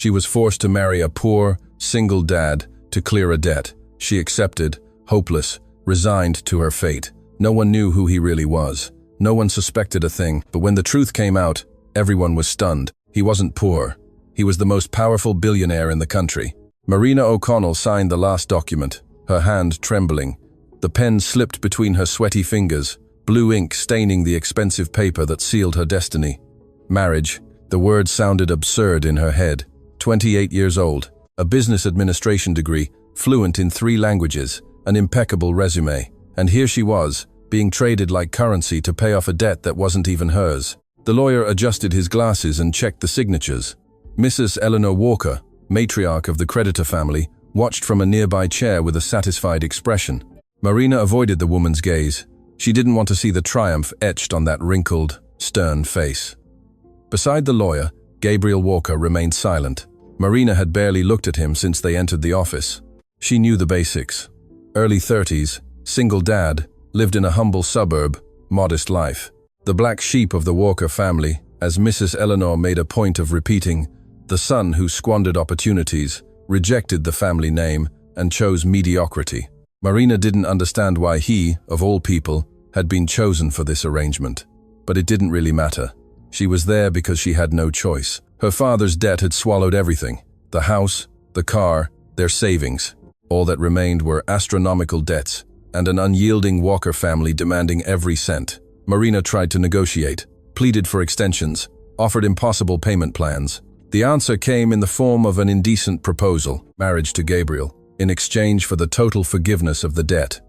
She was forced to marry a poor, single dad to clear a debt. She accepted, hopeless, resigned to her fate. No one knew who he really was. No one suspected a thing, but when the truth came out, everyone was stunned. He wasn't poor. He was the most powerful billionaire in the country. Marina O'Connell signed the last document, her hand trembling. The pen slipped between her sweaty fingers, blue ink staining the expensive paper that sealed her destiny. Marriage. The word sounded absurd in her head. 28 years old, a business administration degree, fluent in 3 languages, an impeccable resume. And here she was, being traded like currency to pay off a debt that wasn't even hers. The lawyer adjusted his glasses and checked the signatures. Mrs. Eleanor Walker, matriarch of the creditor family, watched from a nearby chair with a satisfied expression. Marina avoided the woman's gaze. She didn't want to see the triumph etched on that wrinkled, stern face. Beside the lawyer, Gabriel Walker remained silent. Marina had barely looked at him since they entered the office. She knew the basics. Early 30s, single dad, lived in a humble suburb, modest life. The black sheep of the Walker family, as Mrs. Eleanor made a point of repeating, the son who squandered opportunities, rejected the family name, and chose mediocrity. Marina didn't understand why he, of all people, had been chosen for this arrangement. But it didn't really matter. She was there because she had no choice. Her father's debt had swallowed everything. The house, the car, their savings. All that remained were astronomical debts, and an unyielding Walker family demanding every cent. Marina tried to negotiate, pleaded for extensions, offered impossible payment plans. The answer came in the form of an indecent proposal, marriage to Gabriel, in exchange for the total forgiveness of the debt.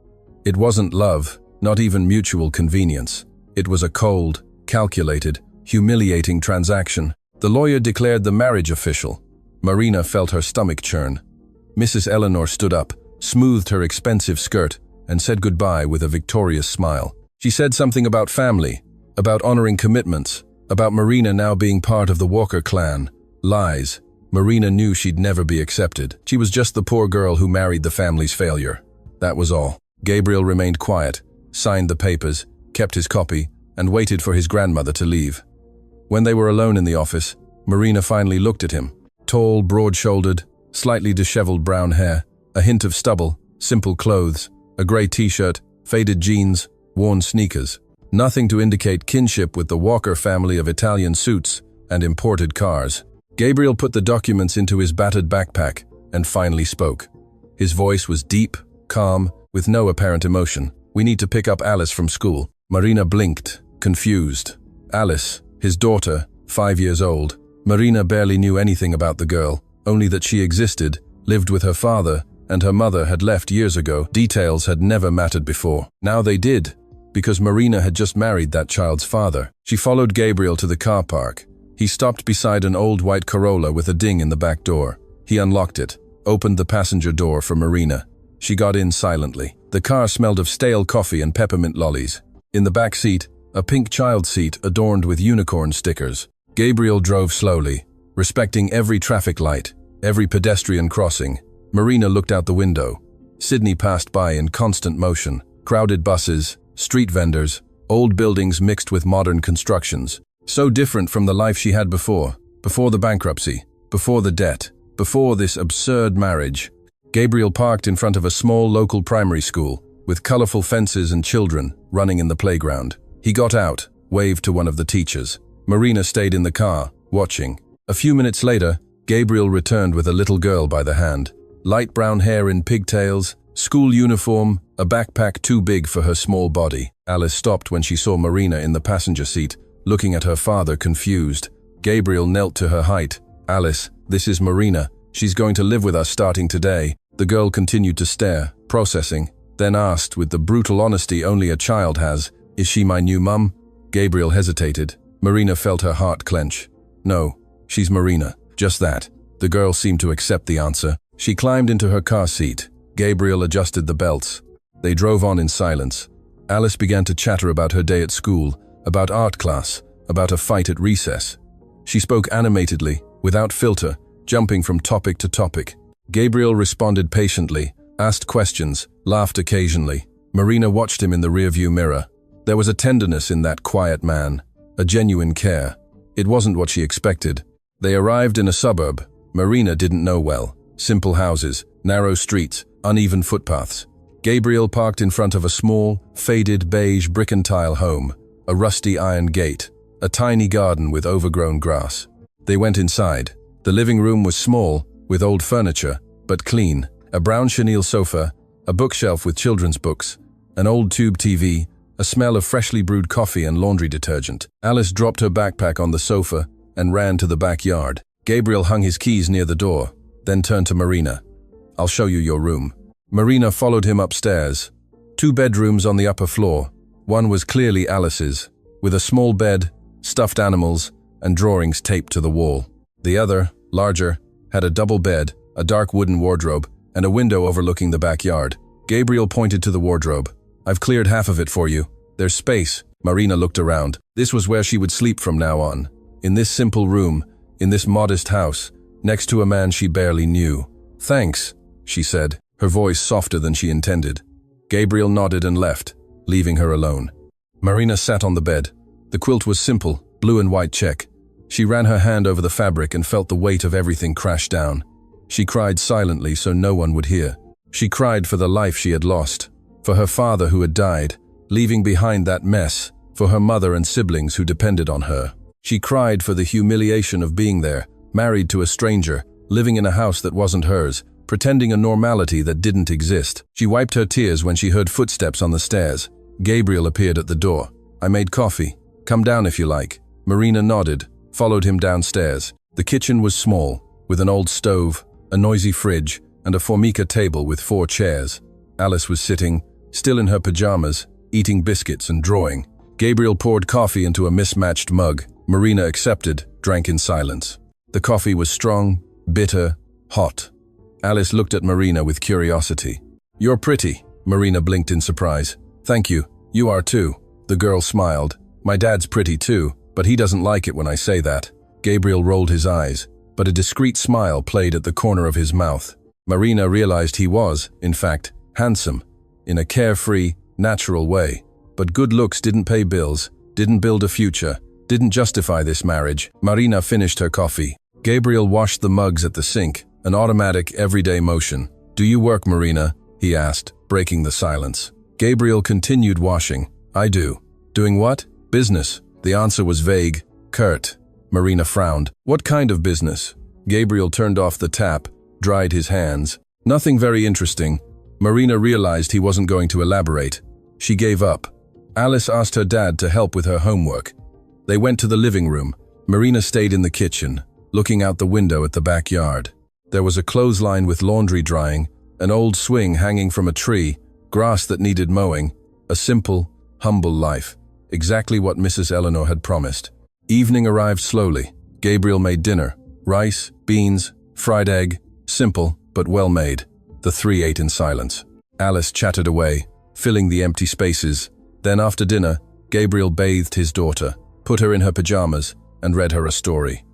It wasn't love, not even mutual convenience. It was a cold, calculated, humiliating transaction. The lawyer declared the marriage official. Marina felt her stomach churn. Mrs. Eleanor stood up, smoothed her expensive skirt, and said goodbye with a victorious smile. She said something about family, about honoring commitments, about Marina now being part of the Walker clan. Lies. Marina knew she'd never be accepted. She was just the poor girl who married the family's failure. That was all. Gabriel remained quiet, signed the papers, kept his copy, and waited for his grandmother to leave. When they were alone in the office, Marina finally looked at him. Tall, broad-shouldered, slightly disheveled brown hair, a hint of stubble, simple clothes, a grey t-shirt, faded jeans, worn sneakers. Nothing to indicate kinship with the Walker family of Italian suits and imported cars. Gabriel put the documents into his battered backpack and finally spoke. His voice was deep, calm, with no apparent emotion. "We need to pick up Alice from school." Marina blinked, confused. Alice, his daughter, 5 years old. Marina barely knew anything about the girl, only that she existed, lived with her father, and her mother had left years ago. Details had never mattered before. Now they did, because Marina had just married that child's father. She followed Gabriel to the car park. He stopped beside an old white Corolla with a ding in the back door. He unlocked it, opened the passenger door for Marina. She got in silently. The car smelled of stale coffee and peppermint lollies. In the back seat, a pink child seat adorned with unicorn stickers. Gabriel drove slowly, respecting every traffic light, every pedestrian crossing. Marina looked out the window. Sydney passed by in constant motion. Crowded buses, street vendors, old buildings mixed with modern constructions. So different from the life she had before the bankruptcy, before the debt, before this absurd marriage. Gabriel parked in front of a small local primary school, with colorful fences and children running in the playground. He got out, waved to one of the teachers. Marina stayed in the car, watching. A few minutes later, Gabriel returned with a little girl by the hand. Light brown hair in pigtails, school uniform, a backpack too big for her small body. Alice stopped when she saw Marina in the passenger seat, looking at her father confused. Gabriel knelt to her height. "Alice, this is Marina. She's going to live with us starting today." The girl continued to stare, processing, then asked with the brutal honesty only a child has, "Is she my new mum?" Gabriel hesitated. Marina felt her heart clench. "No, she's Marina. Just that." The girl seemed to accept the answer. She climbed into her car seat. Gabriel adjusted the belts. They drove on in silence. Alice began to chatter about her day at school, about art class, about a fight at recess. She spoke animatedly, without filter, jumping from topic to topic. Gabriel responded patiently, asked questions, laughed occasionally. Marina watched him in the rearview mirror. There was a tenderness in that quiet man, a genuine care. It wasn't what she expected. They arrived in a suburb, Marina didn't know well. Simple houses, narrow streets, uneven footpaths. Gabriel parked in front of a small, faded beige brick and tile home, a rusty iron gate, a tiny garden with overgrown grass. They went inside. The living room was small, with old furniture, but clean. A brown chenille sofa, a bookshelf with children's books, an old tube TV, a smell of freshly brewed coffee and laundry detergent. Alice dropped her backpack on the sofa and ran to the backyard. Gabriel hung his keys near the door, then turned to Marina. "I'll show you your room." Marina followed him upstairs. 2 bedrooms on the upper floor. One was clearly Alice's, with a small bed, stuffed animals, and drawings taped to the wall. The other, larger, had a double bed, a dark wooden wardrobe, and a window overlooking the backyard. Gabriel pointed to the wardrobe. "I've cleared half of it for you. There's space." Marina looked around. This was where she would sleep from now on. In this simple room, in this modest house, next to a man she barely knew. "Thanks," she said, her voice softer than she intended. Gabriel nodded and left, leaving her alone. Marina sat on the bed. The quilt was simple, blue and white check. She ran her hand over the fabric and felt the weight of everything crash down. She cried silently so no one would hear. She cried for the life she had lost, for her father who had died, leaving behind that mess, for her mother and siblings who depended on her. She cried for the humiliation of being there, married to a stranger, living in a house that wasn't hers, pretending a normality that didn't exist. She wiped her tears when she heard footsteps on the stairs. Gabriel appeared at the door. "I made coffee. Come down if you like." Marina nodded, followed him downstairs. The kitchen was small, with an old stove, a noisy fridge, and a formica table with 4 chairs. Alice was sitting, still in her pajamas, eating biscuits and drawing. Gabriel poured coffee into a mismatched mug. Marina accepted, drank in silence. The coffee was strong, bitter, hot. Alice looked at Marina with curiosity. "You're pretty." Marina blinked in surprise. "Thank you. You are too." The girl smiled. "My dad's pretty too, but he doesn't like it when I say that." Gabriel rolled his eyes, but a discreet smile played at the corner of his mouth. Marina realized he was, in fact, handsome, in a carefree, natural way. But good looks didn't pay bills, didn't build a future, didn't justify this marriage. Marina finished her coffee. Gabriel washed the mugs at the sink, an automatic, everyday motion. "Do you work, Marina?" he asked, breaking the silence. Gabriel continued washing. "I do." "Doing what?" "Business." The answer was vague, curt. Marina frowned. "What kind of business?" Gabriel turned off the tap, dried his hands. "Nothing very interesting." Marina realized he wasn't going to elaborate. She gave up. Alice asked her dad to help with her homework. They went to the living room. Marina stayed in the kitchen, looking out the window at the backyard. There was a clothesline with laundry drying, an old swing hanging from a tree, grass that needed mowing, a simple, humble life, exactly what Mrs. Eleanor had promised. Evening arrived slowly. Gabriel made dinner, rice, beans, fried egg, simple but well made. The 3 ate in silence. Alice chatted away, filling the empty spaces. Then after dinner, Gabriel bathed his daughter, put her in her pajamas, and read her a story.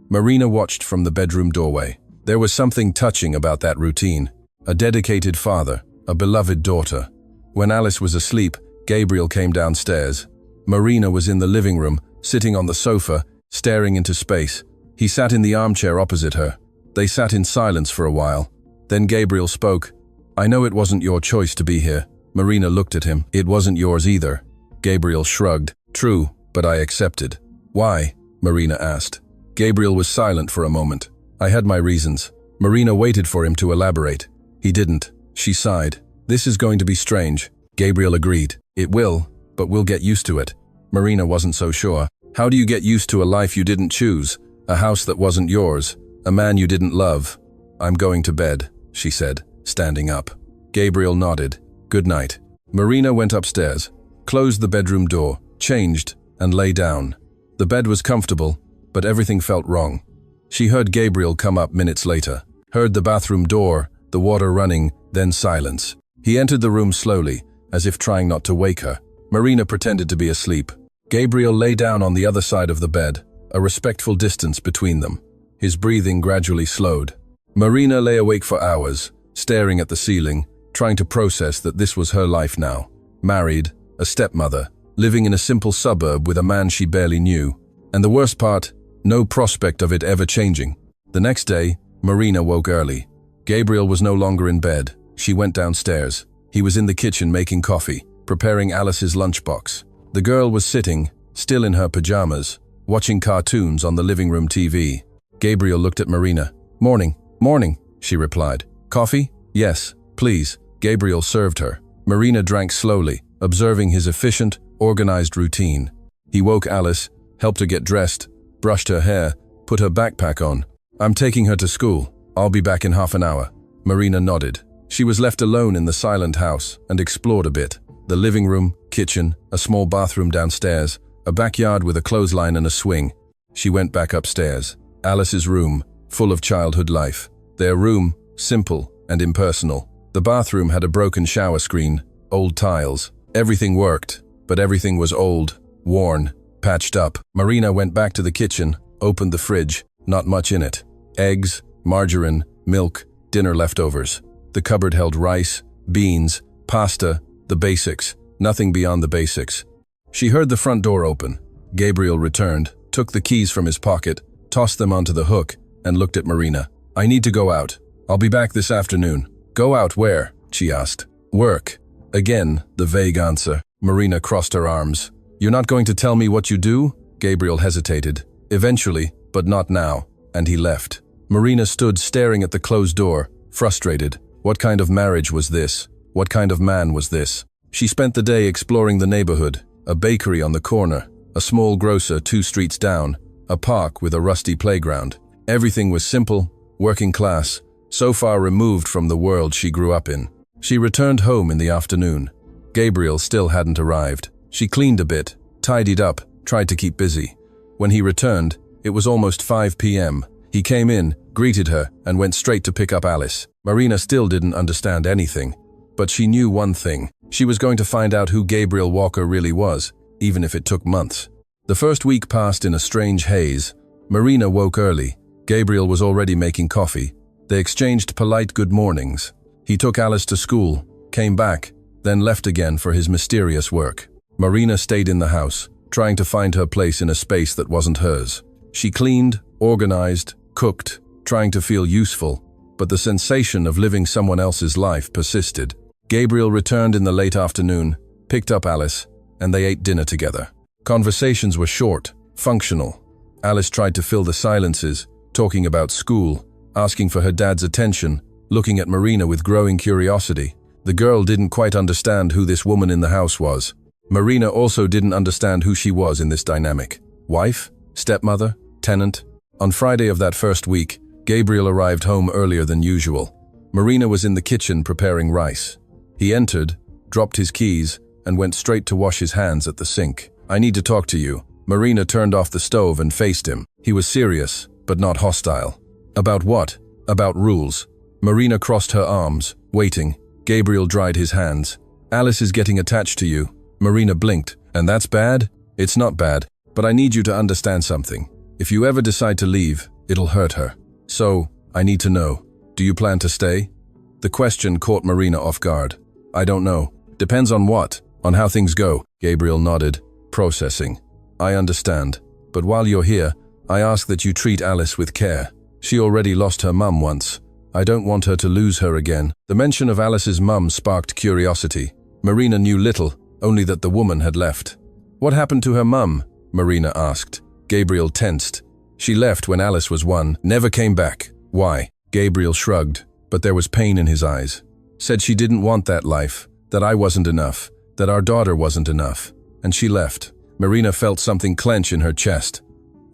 Marina watched from the bedroom doorway. There was something touching about that routine. A dedicated father, a beloved daughter. When Alice was asleep, Gabriel came downstairs. Marina was in the living room, sitting on the sofa, staring into space. He sat in the armchair opposite her. They sat in silence for a while. Then Gabriel spoke. "I know it wasn't your choice to be here." Marina looked at him. "It wasn't yours either." Gabriel shrugged. "True, but I accepted." "Why?" Marina asked. Gabriel was silent for a moment. "I had my reasons." Marina waited for him to elaborate. He didn't. She sighed. "This is going to be strange." Gabriel agreed. "It will, but we'll get used to it." Marina wasn't so sure. "How do you get used to a life you didn't choose? A house that wasn't yours? A man you didn't love?" "I'm going to bed," she said, standing up. Gabriel nodded. "Good night." Marina went upstairs, closed the bedroom door, changed, and lay down. The bed was comfortable, but everything felt wrong. She heard Gabriel come up minutes later, heard the bathroom door, the water running, then silence. He entered the room slowly, as if trying not to wake her. Marina pretended to be asleep. Gabriel lay down on the other side of the bed, a respectful distance between them. His breathing gradually slowed. Marina lay awake for hours, staring at the ceiling, trying to process that this was her life now. Married, a stepmother, living in a simple suburb with a man she barely knew. And the worst part, no prospect of it ever changing. The next day, Marina woke early. Gabriel was no longer in bed. She went downstairs. He was in the kitchen making coffee, preparing Alice's lunchbox. The girl was sitting, still in her pajamas, watching cartoons on the living room TV. Gabriel looked at Marina. "Morning, morning," she replied. "Coffee?" "Yes, please." Gabriel served her. Marina drank slowly, observing his efficient, organized routine. He woke Alice, helped her get dressed, brushed her hair, put her backpack on. "I'm taking her to school. I'll be back in half an hour." Marina nodded. She was left alone in the silent house and explored a bit. The living room, kitchen, a small bathroom downstairs, a backyard with a clothesline and a swing. She went back upstairs. Alice's room, full of childhood life. Their room, simple and impersonal. The bathroom had a broken shower screen, old tiles. Everything worked, but everything was old, worn, patched up. Marina went back to the kitchen, opened the fridge, not much in it. Eggs, margarine, milk, dinner leftovers. The cupboard held rice, beans, pasta, the basics, nothing beyond the basics. She heard the front door open. Gabriel returned, took the keys from his pocket, tossed them onto the hook, and looked at Marina. "I need to go out. I'll be back this afternoon." "Go out where?" she asked. "Work." Again, the vague answer. Marina crossed her arms. "You're not going to tell me what you do?" Gabriel hesitated. "Eventually, but not now." And he left. Marina stood staring at the closed door, frustrated. What kind of marriage was this? What kind of man was this? She spent the day exploring the neighborhood, a bakery on the corner, a small grocer 2 streets down, a park with a rusty playground. Everything was simple, working class, so far removed from the world she grew up in. She returned home in the afternoon. Gabriel still hadn't arrived. She cleaned a bit, tidied up, tried to keep busy. When he returned, it was almost 5 p.m. He came in, greeted her, and went straight to pick up Alice. Marina still didn't understand anything, but she knew one thing. She was going to find out who Gabriel Walker really was, even if it took months. The first week passed in a strange haze. Marina woke early. Gabriel was already making coffee. They exchanged polite good mornings. He took Alice to school, came back, then left again for his mysterious work. Marina stayed in the house, trying to find her place in a space that wasn't hers. She cleaned, organized, cooked, trying to feel useful, but the sensation of living someone else's life persisted. Gabriel returned in the late afternoon, picked up Alice, and they ate dinner together. Conversations were short, functional. Alice tried to fill the silences, talking about school, asking for her dad's attention, looking at Marina with growing curiosity. The girl didn't quite understand who this woman in the house was. Marina also didn't understand who she was in this dynamic. Wife? Stepmother? Tenant? On Friday of that first week, Gabriel arrived home earlier than usual. Marina was in the kitchen preparing rice. He entered, dropped his keys, and went straight to wash his hands at the sink. "I need to talk to you." Marina turned off the stove and faced him. He was serious, but not hostile. "About what?" "About rules." Marina crossed her arms, waiting. Gabriel dried his hands. "Alice is getting attached to you." Marina blinked. "And that's bad?" "It's not bad, but I need you to understand something. If you ever decide to leave, it'll hurt her. So, I need to know, do you plan to stay?" The question caught Marina off guard. "I don't know. Depends on what? On how things go." Gabriel nodded, processing. "I understand. But while you're here, I ask that you treat Alice with care. She already lost her mum once. I don't want her to lose her again." The mention of Alice's mum sparked curiosity. Marina knew little, only that the woman had left. "What happened to her mum?" Marina asked. Gabriel tensed. "She left when Alice was 1, never came back." "Why?" Gabriel shrugged, but there was pain in his eyes. "Said she didn't want that life, that I wasn't enough, that our daughter wasn't enough, and she left." Marina felt something clench in her chest.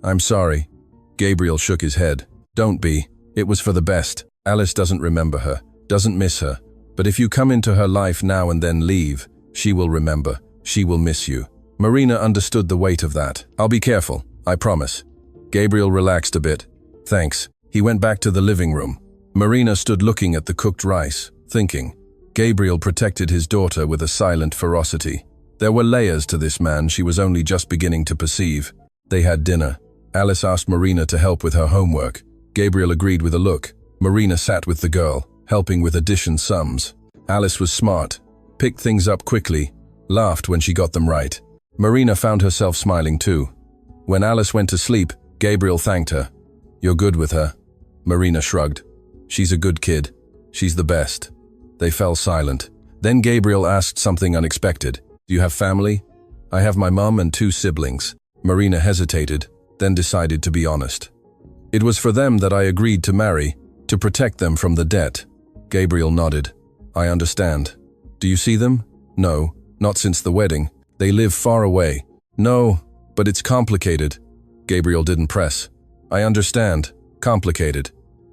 "I'm sorry." Gabriel shook his head. "Don't be. It was for the best. Alice doesn't remember her, doesn't miss her. But if you come into her life now and then leave, she will remember. She will miss you." Marina understood the weight of that. "I'll be careful, I promise." Gabriel relaxed a bit. "Thanks." He went back to the living room. Marina stood looking at the cooked rice, thinking. Gabriel protected his daughter with a silent ferocity. There were layers to this man she was only just beginning to perceive. They had dinner. Alice asked Marina to help with her homework. Gabriel agreed with a look. Marina sat with the girl, helping with addition sums. Alice was smart, picked things up quickly, laughed when she got them right. Marina found herself smiling too. When Alice went to sleep, Gabriel thanked her. "You're good with her." Marina shrugged. She's a good kid. She's the best. They fell silent. Then Gabriel asked something unexpected. Do you have family? I have my mom and 2 siblings. Marina hesitated, then decided to be honest. It was for them that I agreed to marry, to protect them from the debt. Gabriel nodded. I understand. Do you see them? No, not since the wedding. They live far away. No, but it's complicated. Gabriel didn't press. I understand. Complicated.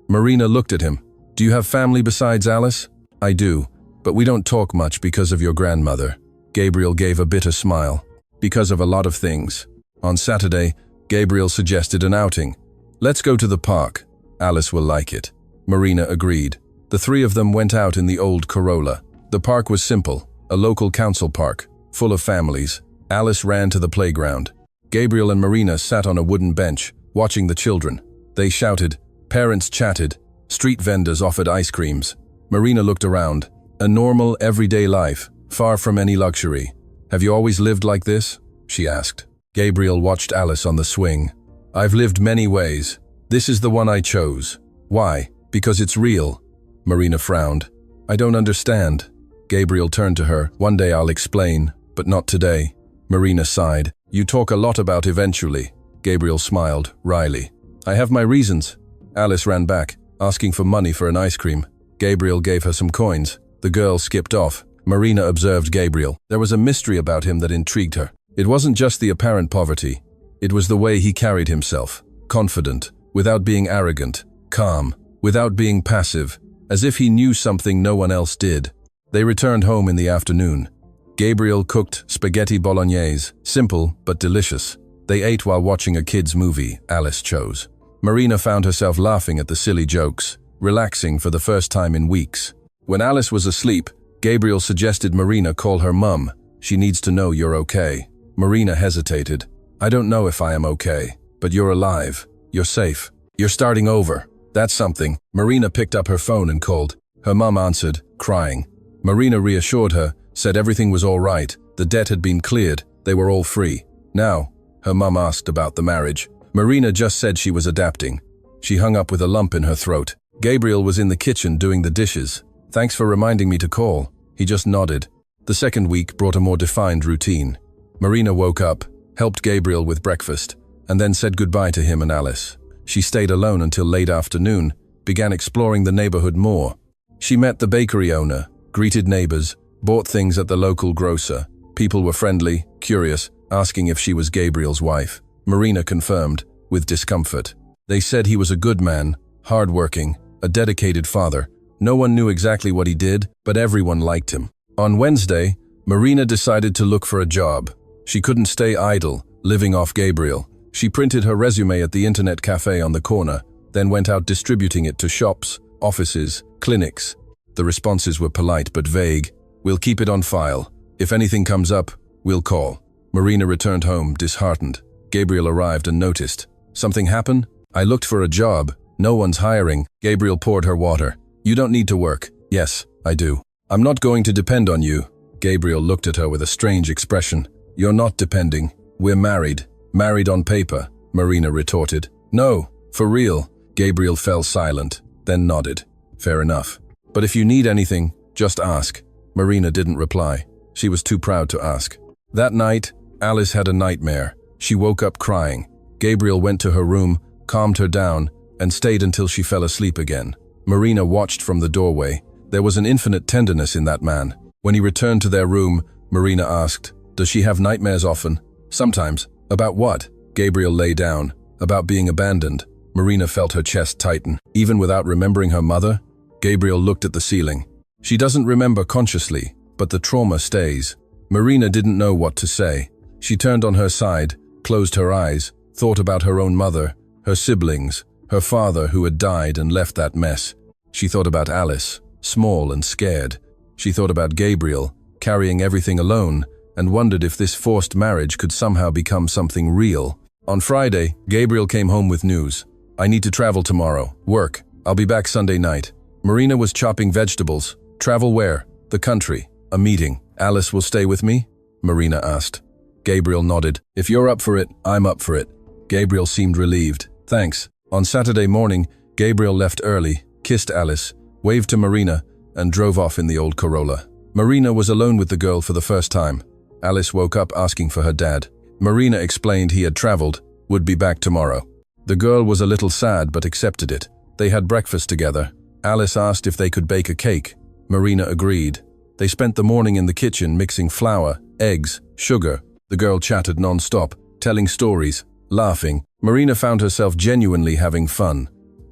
Marina looked at him. Do you have family besides Alice? I do, but we don't talk much because of your grandmother. Gabriel gave a bitter smile. Because of a lot of things. On Saturday, Gabriel suggested an outing. Let's go to the park. Alice will like it. Marina agreed. The 3 of them went out in the old Corolla. The park was simple, a local council park, full of families. Alice ran to the playground. Gabriel and Marina sat on a wooden bench, watching the children. They shouted, parents chatted, street vendors offered ice creams. Marina looked around. A normal, everyday life, far from any luxury. Have you always lived like this? She asked. Gabriel watched Alice on the swing. I've lived many ways. This is the one I chose. Why? Because it's real. Marina frowned. I don't understand. Gabriel turned to her. One day I'll explain, but not today. Marina sighed. You talk a lot about eventually. Gabriel smiled, wryly. I have my reasons. Alice ran back, asking for money for an ice cream. Gabriel gave her some coins. The girl skipped off. Marina observed Gabriel. There was a mystery about him that intrigued her. It wasn't just the apparent poverty. It was the way he carried himself. Confident, without being arrogant. Calm, without being passive. As if he knew something no one else did. They returned home in the afternoon. Gabriel cooked spaghetti bolognese, simple but delicious. They ate while watching a kids' movie Alice chose. Marina found herself laughing at the silly jokes, relaxing for the first time in weeks. When Alice was asleep, Gabriel suggested Marina call her mum. She needs to know you're okay. Marina hesitated. I don't know if I am okay, but you're alive. You're safe. You're starting over. That's something. Marina picked up her phone and called. Her mum answered, crying. Marina reassured her, said everything was all right, the debt had been cleared, they were all free. Now, her mum asked about the marriage. Marina just said she was adapting. She hung up with a lump in her throat. Gabriel was in the kitchen doing the dishes. Thanks for reminding me to call. He just nodded. The second week brought a more defined routine. Marina woke up, helped Gabriel with breakfast, and then said goodbye to him and Alice. She stayed alone until late afternoon, began exploring the neighborhood more. She met the bakery owner, greeted neighbors, bought things at the local grocer. People were friendly, curious, asking if she was Gabriel's wife. Marina confirmed, with discomfort. They said he was a good man, hardworking, a dedicated father. No one knew exactly what he did, but everyone liked him. On Wednesday, Marina decided to look for a job. She couldn't stay idle, living off Gabriel. She printed her resume at the internet cafe on the corner, then went out distributing it to shops, offices, clinics. The responses were polite but vague. We'll keep it on file. If anything comes up, we'll call. Marina returned home, disheartened. Gabriel arrived and noticed. Something happened? I looked for a job. No one's hiring. Gabriel poured her water. You don't need to work. Yes, I do. I'm not going to depend on you. Gabriel looked at her with a strange expression. You're not depending. We're married. Married on paper, Marina retorted. No, for real. Gabriel fell silent, then nodded. Fair enough. But if you need anything, just ask. Marina didn't reply. She was too proud to ask. That night, Alice had a nightmare. She woke up crying. Gabriel went to her room, calmed her down, and stayed until she fell asleep again. Marina watched from the doorway. There was an infinite tenderness in that man. When he returned to their room, Marina asked, Does she have nightmares often? Sometimes. About what? Gabriel lay down. About being abandoned. Marina felt her chest tighten. Even without remembering her mother? Gabriel looked at the ceiling. She doesn't remember consciously, but the trauma stays. Marina didn't know what to say. She turned on her side, closed her eyes, thought about her own mother, her siblings, her father who had died and left that mess. She thought about Alice, small and scared. She thought about Gabriel, carrying everything alone, and wondered if this forced marriage could somehow become something real. On Friday, Gabriel came home with news. I need to travel tomorrow. Work. I'll be back Sunday night. Marina was chopping vegetables. Travel where? The country. A meeting. Alice will stay with me? Marina asked. Gabriel nodded. If you're up for it, I'm up for it. Gabriel seemed relieved. Thanks. On Saturday morning, Gabriel left early, kissed Alice, waved to Marina, and drove off in the old Corolla. Marina was alone with the girl for the first time. Alice woke up asking for her dad. Marina explained he had traveled, would be back tomorrow. The girl was a little sad but accepted it. They had breakfast together. Alice asked if they could bake a cake. Marina agreed. They spent the morning in the kitchen mixing flour, eggs, sugar. The girl chatted non-stop, telling stories, laughing. Marina found herself genuinely having fun.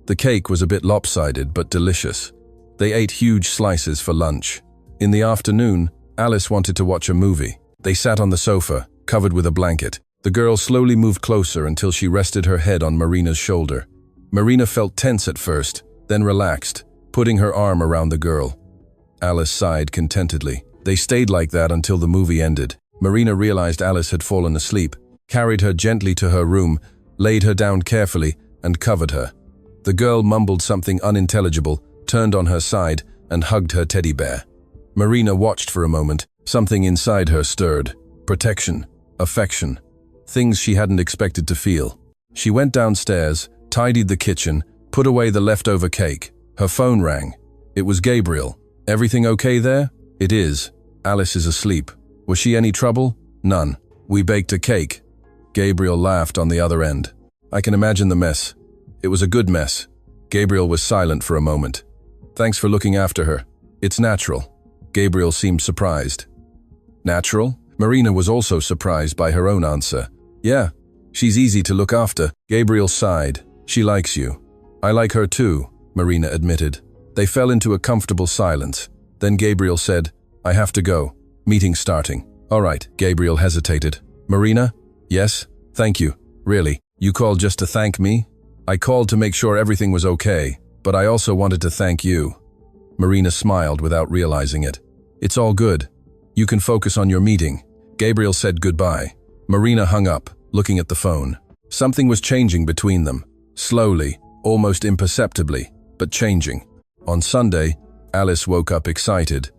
The cake was a bit lopsided but delicious. They ate huge slices for lunch. In the afternoon, Alice wanted to watch a movie. They sat on the sofa, covered with a blanket. The girl slowly moved closer until she rested her head on Marina's shoulder. Marina felt tense at first, then relaxed, putting her arm around the girl. Alice sighed contentedly. They stayed like that until the movie ended. Marina realized Alice had fallen asleep, carried her gently to her room, laid her down carefully, and covered her. The girl mumbled something unintelligible, turned on her side, and hugged her teddy bear. Marina watched for a moment. Something inside her stirred. Protection, affection, things she hadn't expected to feel. She went downstairs, tidied the kitchen, put away the leftover cake. Her phone rang. It was Gabriel. Everything okay there? It is. Alice is asleep. Was she any trouble? None. We baked a cake. Gabriel laughed on the other end. I can imagine the mess. It was a good mess. Gabriel was silent for a moment. Thanks for looking after her. It's natural. Gabriel seemed surprised. Natural? Marina was also surprised by her own answer. Yeah, she's easy to look after. Gabriel sighed. She likes you. I like her too, Marina admitted. They fell into a comfortable silence. Then Gabriel said, I have to go. Meeting starting. All right, Gabriel hesitated. Marina? Yes? Thank you. Really? You called just to thank me? I called to make sure everything was okay, but I also wanted to thank you. Marina smiled without realizing it. It's all good. You can focus on your meeting. Gabriel said goodbye. Marina hung up, looking at the phone. Something was changing between them. Slowly, almost imperceptibly, but changing. On Sunday, Alice woke up excited.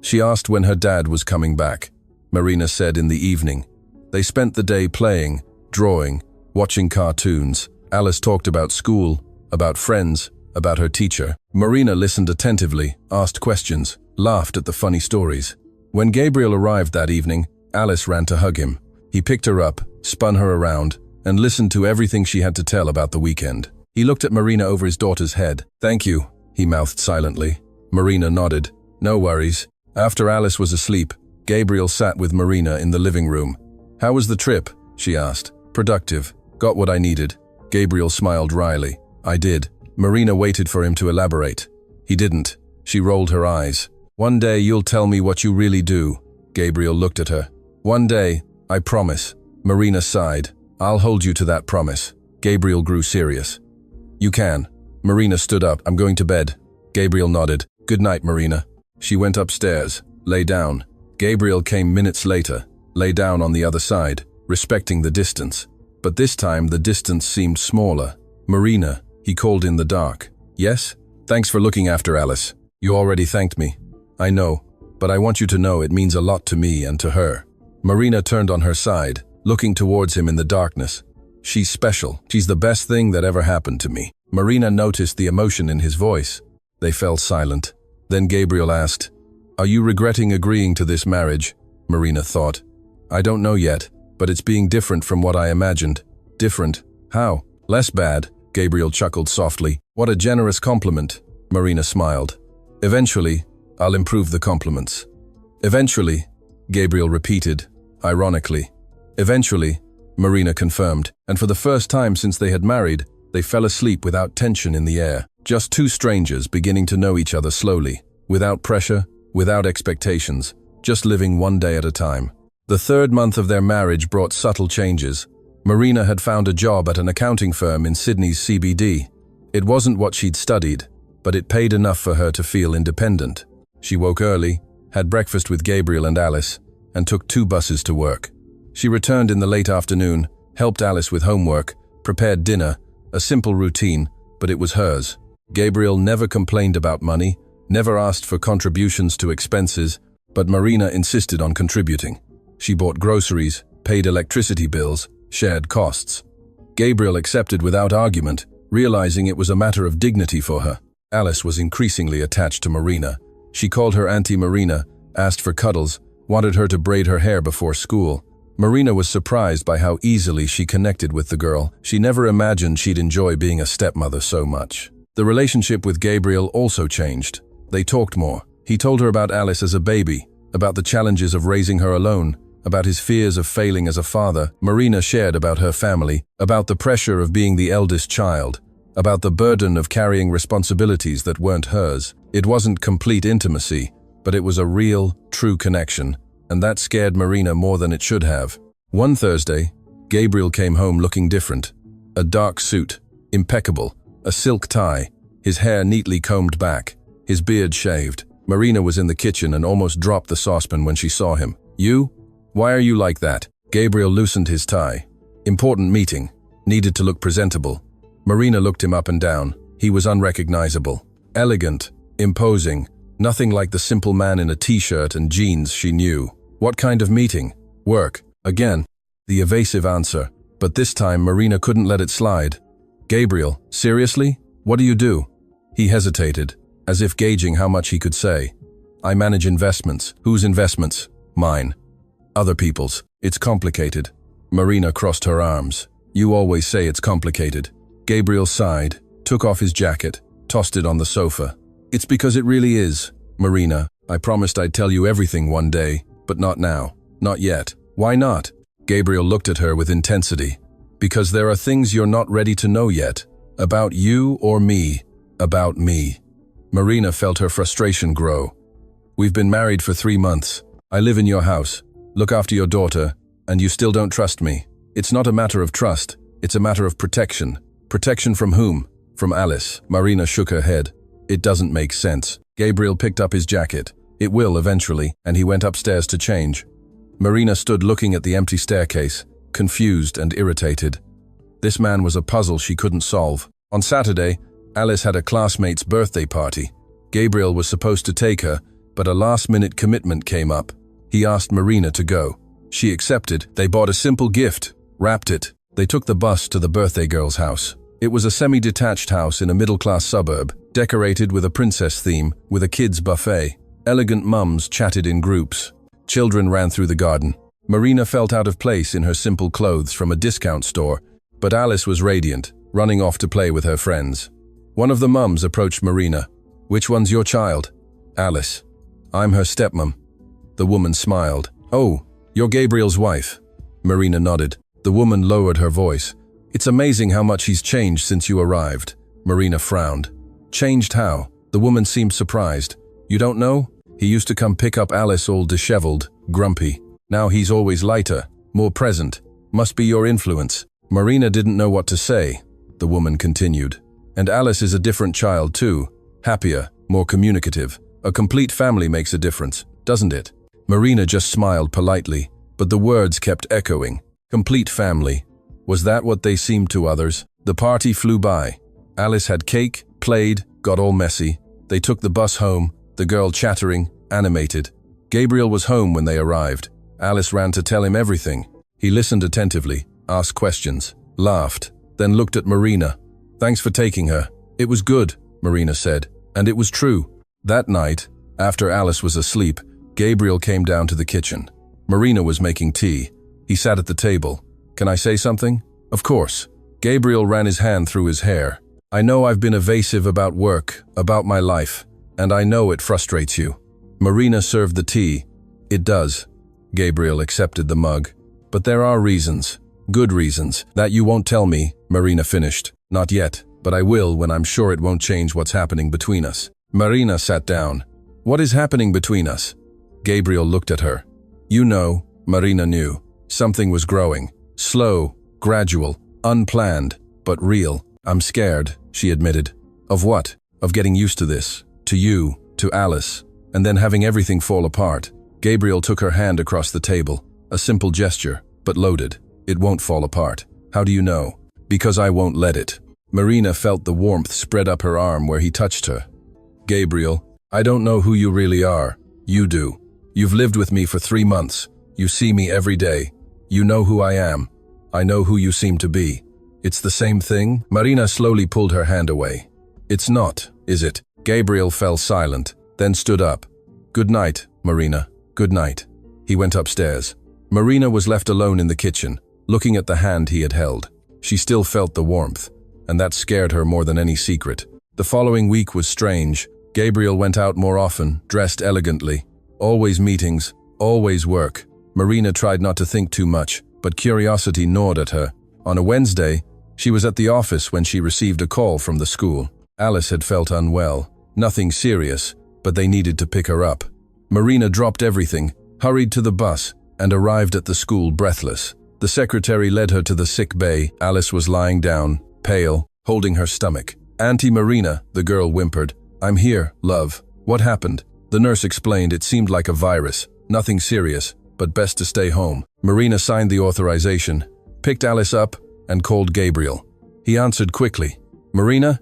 She asked when her dad was coming back. Marina said in the evening. They spent the day playing, drawing, watching cartoons. Alice talked about school, about friends, about her teacher. Marina listened attentively, asked questions, laughed at the funny stories. When Gabriel arrived that evening, Alice ran to hug him. He picked her up, spun her around, and listened to everything she had to tell about the weekend. He looked at Marina over his daughter's head. Thank you, he mouthed silently. Marina nodded. No worries. After Alice was asleep, Gabriel sat with Marina in the living room. How was the trip? She asked. Productive. Got what I needed. Gabriel smiled wryly. I did. Marina waited for him to elaborate. He didn't. She rolled her eyes. One day you'll tell me what you really do. Gabriel looked at her. One day, I promise. Marina sighed. I'll hold you to that promise. Gabriel grew serious. You can. Marina stood up. I'm going to bed. Gabriel nodded. Good night, Marina. She went upstairs, lay down. Gabriel came minutes later, lay down on the other side, respecting the distance. But this time the distance seemed smaller. Marina, he called in the dark. Yes? Thanks for looking after Alice. You already thanked me. I know, but I want you to know it means a lot to me and to her. Marina turned on her side, looking towards him in the darkness. She's special. She's the best thing that ever happened to me. Marina noticed the emotion in his voice. They fell silent. Then Gabriel asked, Are you regretting agreeing to this marriage? Marina thought. I don't know yet, but it's being different from what I imagined. Different? How? Less bad, Gabriel chuckled softly. What a generous compliment, Marina smiled. Eventually, I'll improve the compliments. Eventually, Gabriel repeated, ironically. Eventually, Marina confirmed, and for the first time since they had married, they fell asleep without tension in the air. Just two strangers beginning to know each other slowly, without pressure, without expectations, just living one day at a time. The third month of their marriage brought subtle changes. Marina had found a job at an accounting firm in Sydney's CBD. It wasn't what she'd studied, but it paid enough for her to feel independent. She woke early, had breakfast with Gabriel and Alice, and took 2 buses to work. She returned in the late afternoon, helped Alice with homework, prepared dinner, a simple routine, but it was hers. Gabriel never complained about money, never asked for contributions to expenses, but Marina insisted on contributing. She bought groceries, paid electricity bills, shared costs. Gabriel accepted without argument, realizing it was a matter of dignity for her. Alice was increasingly attached to Marina. She called her Auntie Marina, asked for cuddles, wanted her to braid her hair before school. Marina was surprised by how easily she connected with the girl. She never imagined she'd enjoy being a stepmother so much. The relationship with Gabriel also changed. They talked more. He told her about Alice as a baby, about the challenges of raising her alone, about his fears of failing as a father. Marina shared about her family, about the pressure of being the eldest child, about the burden of carrying responsibilities that weren't hers. It wasn't complete intimacy, but it was a real, true connection, and that scared Marina more than it should have. One Thursday, Gabriel came home looking different. A dark suit, impeccable, a silk tie, his hair neatly combed back, his beard shaved. Marina was in the kitchen and almost dropped the saucepan when she saw him. "You? Why are you like that?" Gabriel loosened his tie. "Important meeting. Needed to look presentable." Marina looked him up and down. He was unrecognizable. Elegant, imposing, nothing like the simple man in a t-shirt and jeans she knew. "What kind of meeting?" "Work." Again, the evasive answer. But this time Marina couldn't let it slide. "Gabriel, seriously? What do you do?" He hesitated, as if gauging how much he could say. "I manage investments." "Whose investments?" "Mine." "Other people's." "It's complicated." Marina crossed her arms. "You always say it's complicated." Gabriel sighed, took off his jacket, tossed it on the sofa. "It's because it really is, Marina. I promised I'd tell you everything one day, but not now. Not yet." "Why not?" Gabriel looked at her with intensity. "Because there are things you're not ready to know yet. About you or me. About me." Marina felt her frustration grow. "We've been married for 3 months. I live in your house, look after your daughter, and you still don't trust me. It's not a matter of trust, it's a matter of protection." "Protection from whom?" "From Alice." Marina shook her head. "It doesn't make sense." Gabriel picked up his jacket. "It will eventually," and he went upstairs to change. Marina stood looking at the empty staircase, confused and irritated. This man was a puzzle she couldn't solve. On Saturday, Alice had a classmate's birthday party. Gabriel was supposed to take her, but a last-minute commitment came up. He asked Marina to go. She accepted. They bought a simple gift, wrapped it. They took the bus to the birthday girl's house. It was a semi-detached house in a middle-class suburb, decorated with a princess theme, with a kids' buffet. Elegant mums chatted in groups. Children ran through the garden. Marina felt out of place in her simple clothes from a discount store, but Alice was radiant, running off to play with her friends. One of the mums approached Marina. "Which one's your child?" "Alice." "I'm her stepmom." The woman smiled. "Oh, you're Gabriel's wife." Marina nodded. The woman lowered her voice. "It's amazing how much he's changed since you arrived." Marina frowned. "Changed how?" The woman seemed surprised. "You don't know? He used to come pick up Alice all disheveled, grumpy. Now he's always lighter, more present. Must be your influence." Marina didn't know what to say. The woman continued. "And Alice is a different child too. Happier, more communicative. A complete family makes a difference, doesn't it?" Marina just smiled politely, but the words kept echoing. Complete family. Was that what they seemed to others? The party flew by. Alice had cake, played, got all messy. They took the bus home, the girl chattering, animated. Gabriel was home when they arrived. Alice ran to tell him everything. He listened attentively, asked questions, laughed, then looked at Marina. "Thanks for taking her." "It was good," Marina said, and it was true. That night, after Alice was asleep, Gabriel came down to the kitchen. Marina was making tea. He sat at the table. "Can I say something?" "Of course." Gabriel ran his hand through his hair. "I know I've been evasive about work, about my life, and I know it frustrates you." Marina served the tea. "It does." Gabriel accepted the mug. "But there are reasons, good reasons, that you won't tell me," Marina finished. "Not yet, but I will when I'm sure it won't change what's happening between us." Marina sat down. "What is happening between us?" Gabriel looked at her. "You know," Marina knew. Something was growing. Slow, gradual, unplanned, but real. "I'm scared," she admitted. "Of what?" "Of getting used to this. To you, to Alice, and then having everything fall apart." Gabriel took her hand across the table. A simple gesture, but loaded. "It won't fall apart." "How do you know?" "Because I won't let it." Marina felt the warmth spread up her arm where he touched her. "Gabriel, I don't know who you really are. You do. You've lived with me for 3 months. You see me every day. You know who I am. I know who you seem to be. It's the same thing? Marina slowly pulled her hand away. It's not, is it? Gabriel fell silent, then stood up. Good night, Marina. Good night. He went upstairs. Marina was left alone in the kitchen, looking at the hand he had held. She still felt the warmth, and that scared her more than any secret. The following week was strange. Gabriel went out more often, dressed elegantly. Always meetings, always work. Marina tried not to think too much, but curiosity gnawed at her. On a Wednesday, she was at the office when she received a call from the school. Alice had felt unwell. Nothing serious, but they needed to pick her up. Marina dropped everything, hurried to the bus, and arrived at the school breathless. The secretary led her to the sick bay. Alice was lying down, pale, holding her stomach. Auntie Marina, the girl whimpered. I'm here, love. What happened? The nurse explained it seemed like a virus. Nothing serious, but best to stay home. Marina signed the authorization, picked Alice up, and called Gabriel. He answered quickly. Marina?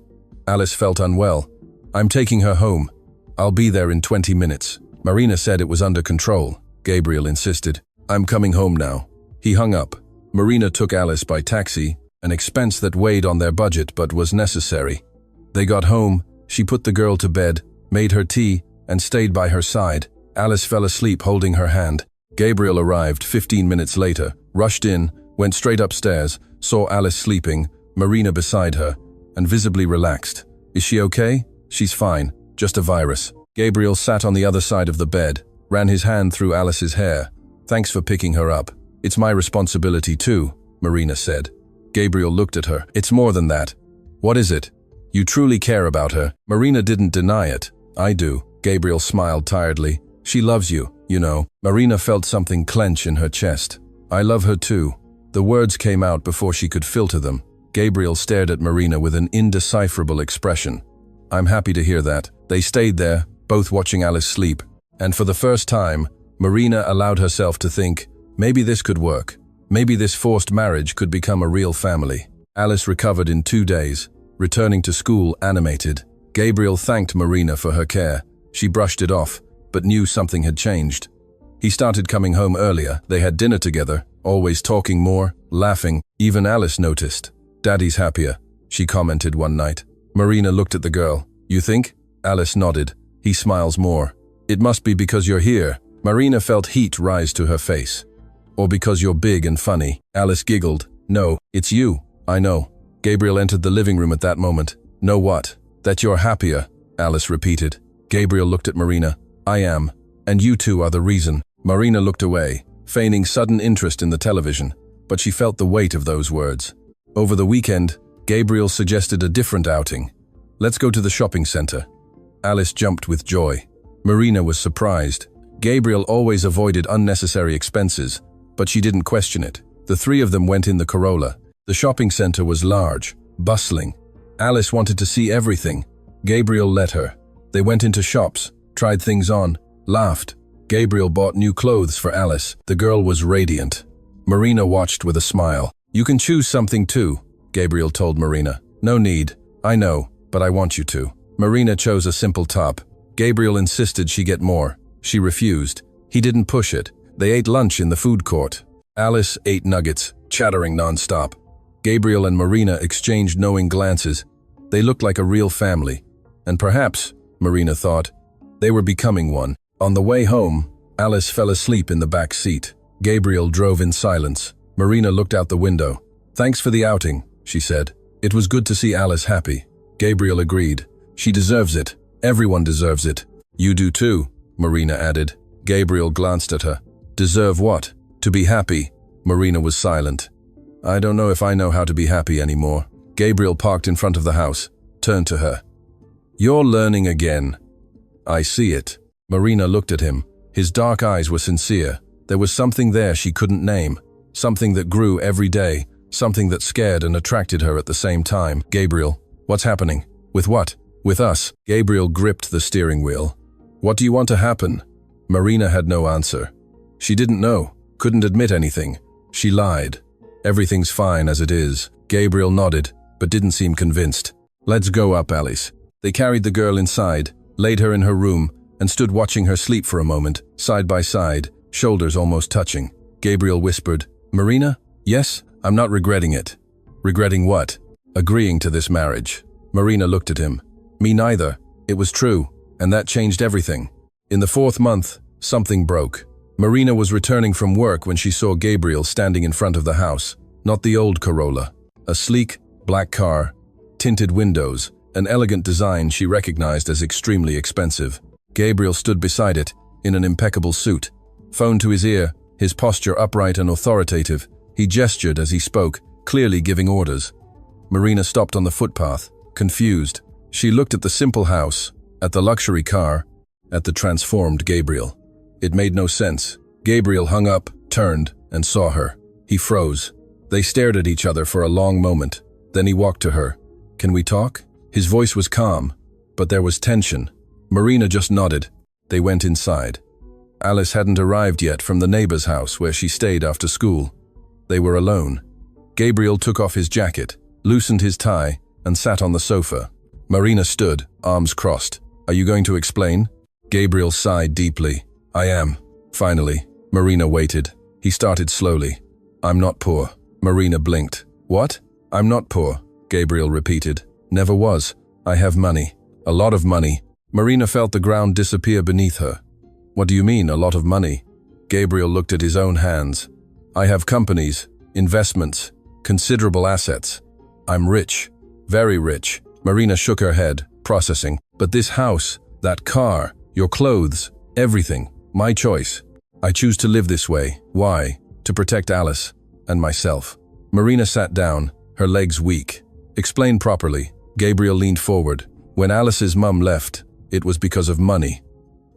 Alice felt unwell. I'm taking her home. I'll be there in 20 minutes. Marina said it was under control. Gabriel insisted. I'm coming home now. He hung up. Marina took Alice by taxi, an expense that weighed on their budget but was necessary. They got home, she put the girl to bed, made her tea, and stayed by her side. Alice fell asleep holding her hand. Gabriel arrived 15 minutes later, rushed in, went straight upstairs, saw Alice sleeping, Marina beside her, and visibly relaxed. Is she okay? She's fine, just a virus. Gabriel sat on the other side of the bed, ran his hand through Alice's hair. Thanks for picking her up. It's my responsibility too, Marina said. Gabriel looked at her. It's more than that. What is it? You truly care about her. Marina didn't deny it. I do. Gabriel smiled tiredly. She loves you, you know. Marina felt something clench in her chest. I love her too. The words came out before she could filter them. Gabriel stared at Marina with an indecipherable expression. I'm happy to hear that. They stayed there, both watching Alice sleep. And for the first time, Marina allowed herself to think, maybe this could work. Maybe this forced marriage could become a real family. Alice recovered in 2 days, returning to school animated. Gabriel thanked Marina for her care. She brushed it off, but knew something had changed. He started coming home earlier. They had dinner together, always talking more, laughing. Even Alice noticed. Daddy's happier, she commented one night. Marina looked at the girl. You think? Alice nodded. He smiles more. It must be because you're here. Marina felt heat rise to her face. Or because you're big and funny. Alice giggled. No, it's you. I know. Gabriel entered the living room at that moment. Know what? That you're happier, Alice repeated. Gabriel looked at Marina. I am. And you two are the reason. Marina looked away, feigning sudden interest in the television, but she felt the weight of those words. Over the weekend, Gabriel suggested a different outing. Let's go to the shopping center. Alice jumped with joy. Marina was surprised. Gabriel always avoided unnecessary expenses, but she didn't question it. The three of them went in the Corolla. The shopping center was large, bustling. Alice wanted to see everything. Gabriel let her. They went into shops, tried things on, laughed. Gabriel bought new clothes for Alice. The girl was radiant. Marina watched with a smile. You can choose something too, Gabriel told Marina. No need. I know, but I want you to. Marina chose a simple top. Gabriel insisted she get more. She refused. He didn't push it. They ate lunch in the food court. Alice ate nuggets, chattering nonstop. Gabriel and Marina exchanged knowing glances. They looked like a real family. And perhaps, Marina thought, they were becoming one. On the way home, Alice fell asleep in the back seat. Gabriel drove in silence. Marina looked out the window. Thanks for the outing, she said. It was good to see Alice happy. Gabriel agreed. She deserves it. Everyone deserves it. You do too, Marina added. Gabriel glanced at her. Deserve what? To be happy. Marina was silent. I don't know if I know how to be happy anymore. Gabriel parked in front of the house, turned to her. You're learning again. I see it. Marina looked at him. His dark eyes were sincere. There was something there she couldn't name. Something that grew every day. Something that scared and attracted her at the same time. Gabriel, what's happening? With what? With us. Gabriel gripped the steering wheel. What do you want to happen? Marina had no answer. She didn't know, couldn't admit anything. She lied. Everything's fine as it is. Gabriel nodded, but didn't seem convinced. Let's go up, Alice. They carried the girl inside, laid her in her room, and stood watching her sleep for a moment, side by side, shoulders almost touching. Gabriel whispered, Marina? Yes, I'm not regretting it. Regretting what? Agreeing to this marriage. Marina looked at him. Me neither. It was true, and that changed everything. In the 4th month, something broke. Marina was returning from work when she saw Gabriel standing in front of the house. Not the old Corolla. A sleek, black car, tinted windows, an elegant design she recognized as extremely expensive. Gabriel stood beside it, in an impeccable suit. Phone to his ear, his posture upright and authoritative. He gestured as he spoke, clearly giving orders. Marina stopped on the footpath, confused. She looked at the simple house, at the luxury car, at the transformed Gabriel. It made no sense. Gabriel hung up, turned, and saw her. He froze. They stared at each other for a long moment. Then he walked to her. "Can we talk?" His voice was calm, but there was tension. Marina just nodded. They went inside. Alice hadn't arrived yet from the neighbor's house where she stayed after school. They were alone. Gabriel took off his jacket, loosened his tie, and sat on the sofa. Marina stood, arms crossed. "Are you going to explain?" Gabriel sighed deeply. "I am." Finally, Marina waited. He started slowly. "I'm not poor." Marina blinked. "What?" "I'm not poor," Gabriel repeated. "Never was. I have money. A lot of money." Marina felt the ground disappear beneath her. "What do you mean, a lot of money?" Gabriel looked at his own hands. "I have companies, investments, considerable assets. I'm rich. Very rich." Marina shook her head, processing. "But this house, that car, your clothes, everything, my choice. I choose to live this way. Why? To protect Alice and myself." Marina sat down, her legs weak. "Explain properly." Gabriel leaned forward. "When Alice's mum left, it was because of money.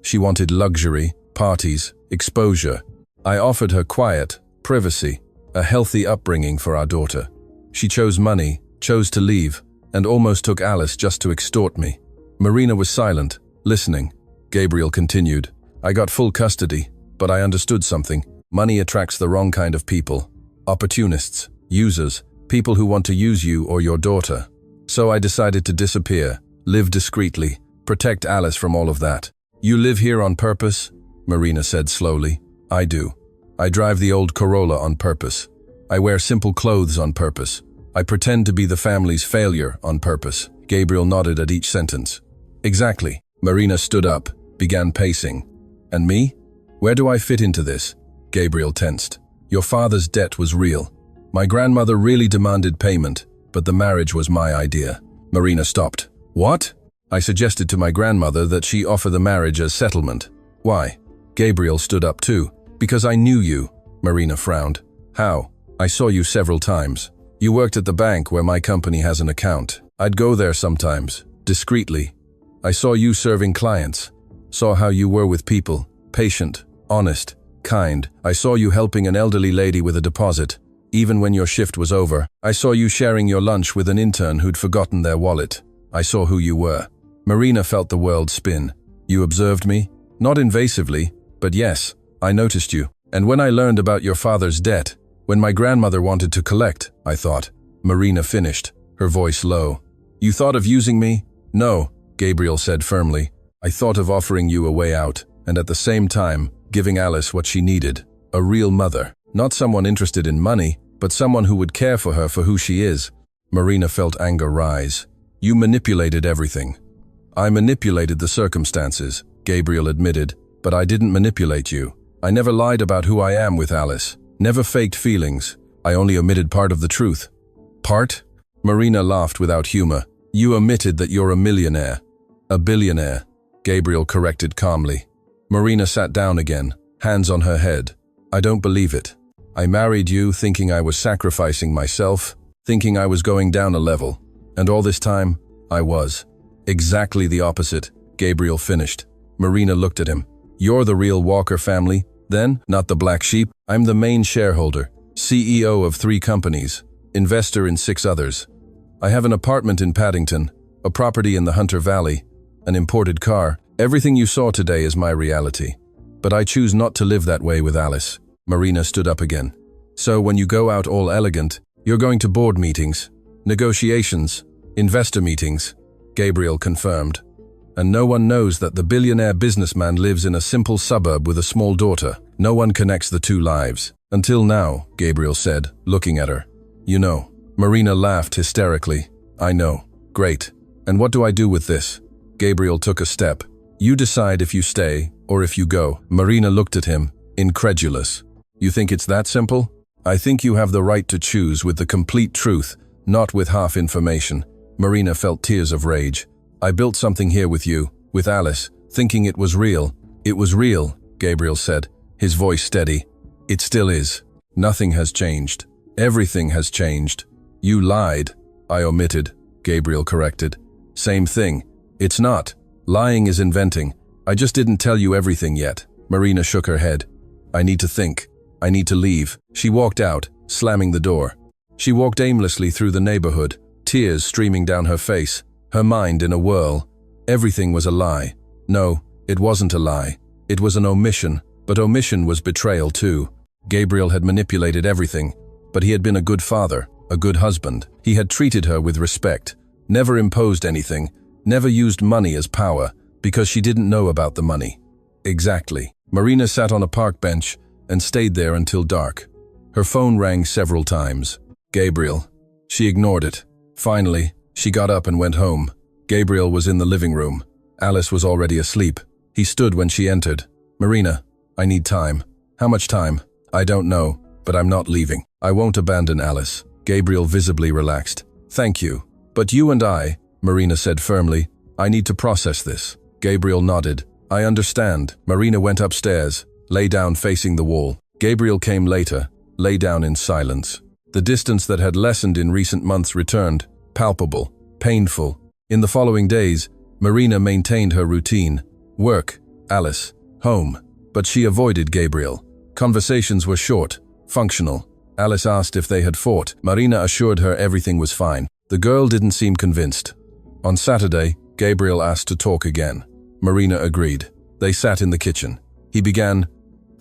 She wanted luxury, parties, exposure. I offered her quiet, privacy, a healthy upbringing for our daughter. She chose money, chose to leave, and almost took Alice just to extort me." Marina was silent, listening. Gabriel continued. "I got full custody, but I understood something. Money attracts the wrong kind of people. Opportunists, users, people who want to use you or your daughter. So I decided to disappear, live discreetly, protect Alice from all of that." "You live here on purpose?" Marina said slowly. "I do. I drive the old Corolla on purpose. I wear simple clothes on purpose. I pretend to be the family's failure on purpose." Gabriel nodded at each sentence. "Exactly." Marina stood up, began pacing. "And me? Where do I fit into this?" Gabriel tensed. "Your father's debt was real. My grandmother really demanded payment, but the marriage was my idea." Marina stopped. "What?" "I suggested to my grandmother that she offer the marriage as settlement." "Why?" Gabriel stood up too. "Because I knew you." Marina frowned. "How?" "I saw you several times. You worked at the bank where my company has an account. I'd go there sometimes, discreetly. I saw you serving clients, saw how you were with people, patient, honest, kind. I saw you helping an elderly lady with a deposit, even when your shift was over. I saw you sharing your lunch with an intern who'd forgotten their wallet. I saw who you were." Marina felt the world spin. "You observed me? Not invasively, but yes, I noticed you. And when I learned about your father's debt, when my grandmother wanted to collect, I thought." Marina finished, her voice low. "You thought of using me?" "No," Gabriel said firmly. "I thought of offering you a way out, and at the same time, giving Alice what she needed. A real mother. Not someone interested in money, but someone who would care for her for who she is." Marina felt anger rise. "You manipulated everything." "I manipulated the circumstances," Gabriel admitted, "but I didn't manipulate you. I never lied about who I am with Alice. Never faked feelings. I only omitted part of the truth." "Part?" Marina laughed without humor. "You omitted that you're a millionaire." "A billionaire," Gabriel corrected calmly. Marina sat down again, hands on her head. "I don't believe it. I married you thinking I was sacrificing myself, thinking I was going down a level. And all this time, I was." "Exactly the opposite," Gabriel finished. Marina looked at him. "You're the real Walker family, then, not the black sheep. I'm the main shareholder, CEO of 3 companies, investor in 6 others. I have an apartment in Paddington, a property in the Hunter Valley, an imported car. Everything you saw today is my reality. But I choose not to live that way with Alice." Marina stood up again. "So when you go out all elegant, you're going to board meetings, negotiations, investor meetings," Gabriel confirmed. "And no one knows that the billionaire businessman lives in a simple suburb with a small daughter. No one connects the 2 lives." "Until now," Gabriel said, looking at her. "You know." Marina laughed hysterically. I know. Great. And what do I do with this? Gabriel took a step. You decide if you stay or if you go. Marina looked at him, incredulous. You think it's that simple? I think you have the right to choose with the complete truth, not with half information. Marina felt tears of rage. I built something here with you, with Alice, thinking it was real. It was real, Gabriel said, his voice steady. It still is. Nothing has changed. Everything has changed. You lied. I omitted, Gabriel corrected. Same thing. It's not. Lying is inventing. I just didn't tell you everything yet. Marina shook her head. I need to think. I need to leave. She walked out, slamming the door. She walked aimlessly through the neighborhood, tears streaming down her face, her mind in a whirl. Everything was a lie. No, it wasn't a lie. It was an omission, but omission was betrayal too. Gabriel had manipulated everything, but he had been a good father, a good husband. He had treated her with respect, never imposed anything, never used money as power, because she didn't know about the money. Exactly. Marina sat on a park bench and stayed there until dark. Her phone rang several times. Gabriel. She ignored it. Finally, she got up and went home. Gabriel was in the living room. Alice was already asleep. He stood when she entered. Marina, I need time. How much time? I don't know, but I'm not leaving. I won't abandon Alice. Gabriel visibly relaxed. Thank you. But you and I, Marina said firmly, I need to process this. Gabriel nodded. I understand. Marina went upstairs, lay down facing the wall. Gabriel came later, lay down in silence. The distance that had lessened in recent months returned, palpable, painful. In the following days, Marina maintained her routine. Work, Alice, home. But she avoided Gabriel. Conversations were short, functional. Alice asked if they had fought. Marina assured her everything was fine. The girl didn't seem convinced. On Saturday, Gabriel asked to talk again. Marina agreed. They sat in the kitchen. He began,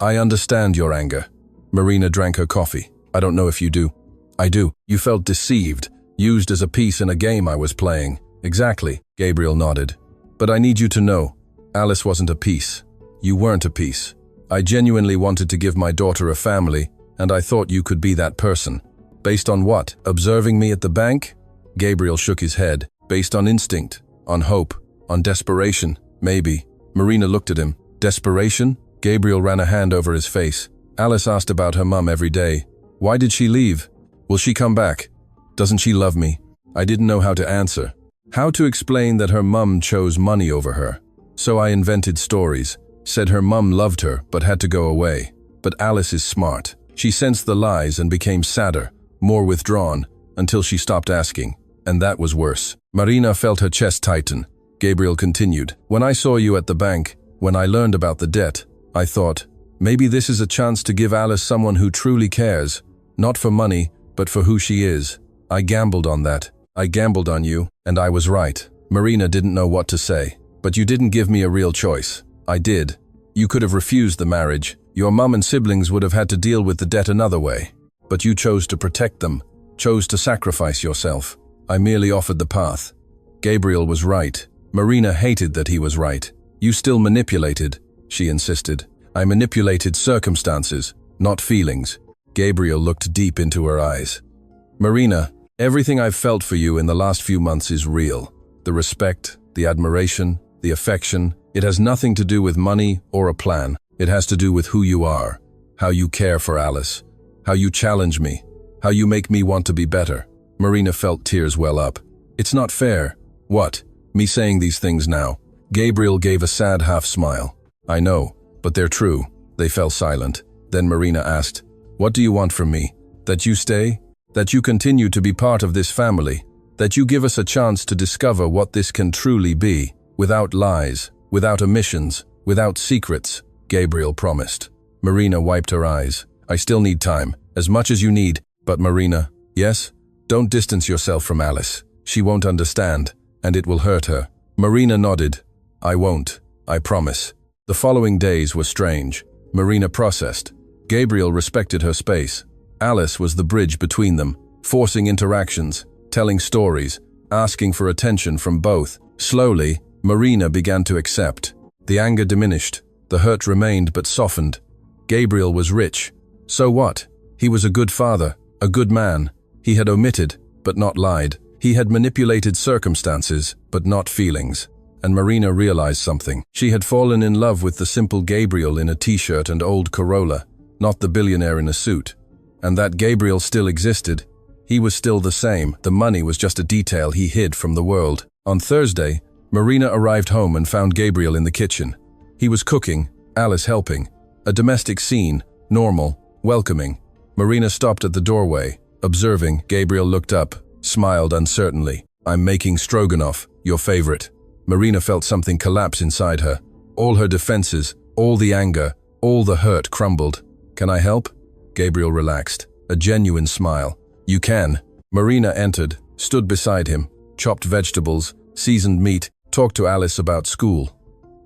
I understand your anger. Marina drank her coffee. I don't know if you do. I do. You felt deceived, used as a piece in a game I was playing. Exactly, Gabriel nodded. But I need you to know, Alice wasn't a piece. You weren't a piece. I genuinely wanted to give my daughter a family, and I thought you could be that person. Based on what? Observing me at the bank? Gabriel shook his head. Based on instinct, on hope, on desperation, maybe. Marina looked at him. Desperation? Gabriel ran a hand over his face. Alice asked about her mum every day. Why did she leave? Will she come back? Doesn't she love me? I didn't know how to answer. How to explain that her mum chose money over her. So I invented stories. Said her mum loved her but had to go away. But Alice is smart. She sensed the lies and became sadder, more withdrawn, until she stopped asking. And that was worse. Marina felt her chest tighten. Gabriel continued. When I saw you at the bank, when I learned about the debt, I thought, maybe this is a chance to give Alice someone who truly cares. Not for money, but for who she is. I gambled on that. I gambled on you, and I was right. Marina didn't know what to say. But you didn't give me a real choice. I did. You could have refused the marriage. Your mum and siblings would have had to deal with the debt another way. But you chose to protect them, chose to sacrifice yourself. I merely offered the path. Gabriel was right. Marina hated that he was right. You still manipulated, she insisted. I manipulated circumstances, not feelings. Gabriel looked deep into her eyes. Marina, everything I've felt for you in the last few months is real. The respect, the admiration, the affection, it has nothing to do with money or a plan. It has to do with who you are, how you care for Alice, how you challenge me, how you make me want to be better. Marina felt tears well up. It's not fair. What? Me saying these things now? Gabriel gave a sad half-smile. I know, but they're true. They fell silent. Then Marina asked, what do you want from me? That you stay? That you continue to be part of this family? That you give us a chance to discover what this can truly be, without lies, without omissions, without secrets, Gabriel promised. Marina wiped her eyes. I still need time, as much as you need, but Marina, yes? Don't distance yourself from Alice. She won't understand, and it will hurt her. Marina nodded. I won't, I promise. The following days were strange. Marina processed. Gabriel respected her space. Alice was the bridge between them, forcing interactions, telling stories, asking for attention from both. Slowly, Marina began to accept. The anger diminished. The hurt remained but softened. Gabriel was rich. So what? He was a good father, a good man. He had omitted, but not lied. He had manipulated circumstances, but not feelings. And Marina realized something. She had fallen in love with the simple Gabriel in a t-shirt and old Corolla, not the billionaire in a suit. And that Gabriel still existed. He was still the same. The money was just a detail he hid from the world. On Thursday, Marina arrived home and found Gabriel in the kitchen. He was cooking, Alice helping. A domestic scene, normal, welcoming. Marina stopped at the doorway, observing. Gabriel looked up, smiled uncertainly. "I'm making stroganoff, your favorite." Marina felt something collapse inside her. All her defenses, all the anger, all the hurt crumbled. "Can I help?" Gabriel relaxed, a genuine smile. "You can." Marina entered, stood beside him, chopped vegetables, seasoned meat, talked to Alice about school.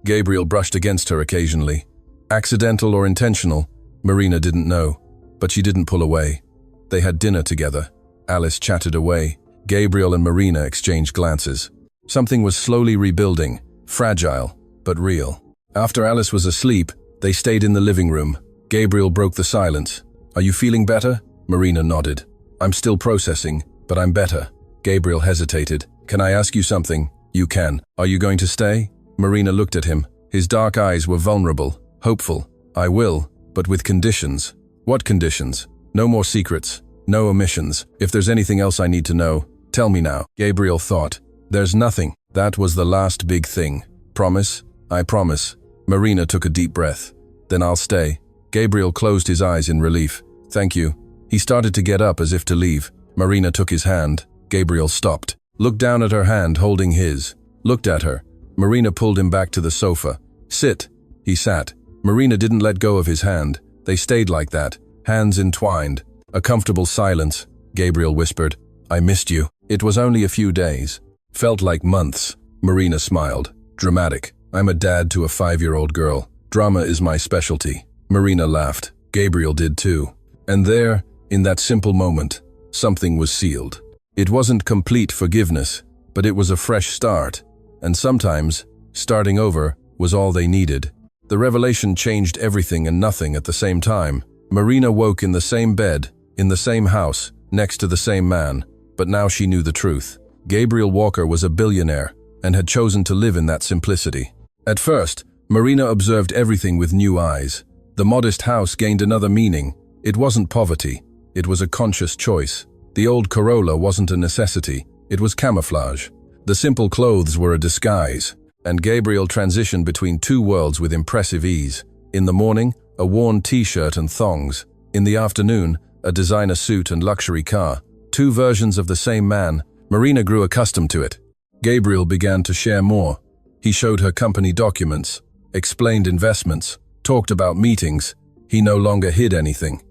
Gabriel brushed against her occasionally. Accidental or intentional, Marina didn't know, but she didn't pull away. They had dinner together. Alice chatted away. Gabriel and Marina exchanged glances. Something was slowly rebuilding, fragile, but real. After Alice was asleep, they stayed in the living room. Gabriel broke the silence. "Are you feeling better?" Marina nodded. "I'm still processing, but I'm better." Gabriel hesitated. "Can I ask you something?" "You can." "Are you going to stay?" Marina looked at him. His dark eyes were vulnerable, hopeful. "I will, but with conditions." "What conditions?" "No more secrets, no omissions. If there's anything else I need to know, tell me now." Gabriel thought. "There's nothing." That was the last big thing. "Promise?" "I promise." Marina took a deep breath. "Then I'll stay." Gabriel closed his eyes in relief. "Thank you." He started to get up as if to leave. Marina took his hand. Gabriel stopped. Looked down at her hand holding his. Looked at her. Marina pulled him back to the sofa. "Sit." He sat. Marina didn't let go of his hand. They stayed like that, hands entwined. A comfortable silence. Gabriel whispered, "I missed you." It was only a few days. Felt like months. Marina smiled. "Dramatic. I'm a dad to a 5-year-old girl. Drama is my specialty." Marina laughed. Gabriel did too. And there, in that simple moment, something was sealed. It wasn't complete forgiveness, but it was a fresh start. And sometimes, starting over was all they needed. The revelation changed everything and nothing at the same time. Marina woke in the same bed, in the same house, next to the same man, but now she knew the truth. Gabriel Walker was a billionaire and had chosen to live in that simplicity. At first, Marina observed everything with new eyes. The modest house gained another meaning. It wasn't poverty. It was a conscious choice. The old Corolla wasn't a necessity. It was camouflage. The simple clothes were a disguise. And Gabriel transitioned between two worlds with impressive ease. In the morning, a worn t-shirt and thongs. In the afternoon, a designer suit and luxury car. Two versions of the same man. Marina grew accustomed to it. Gabriel began to share more. He showed her company documents, explained investments, talked about meetings. He no longer hid anything.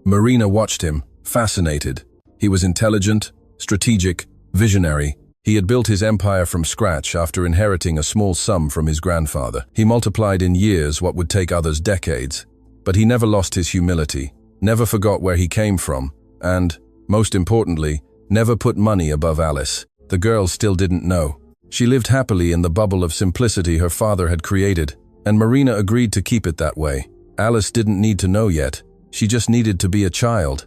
Marina watched him, fascinated. He was intelligent, strategic, visionary. He had built his empire from scratch after inheriting a small sum from his grandfather. He multiplied in years what would take others decades. But he never lost his humility, never forgot where he came from, and, most importantly, never put money above Alice. The girl still didn't know. She lived happily in the bubble of simplicity her father had created, and Marina agreed to keep it that way. Alice didn't need to know yet. She just needed to be a child.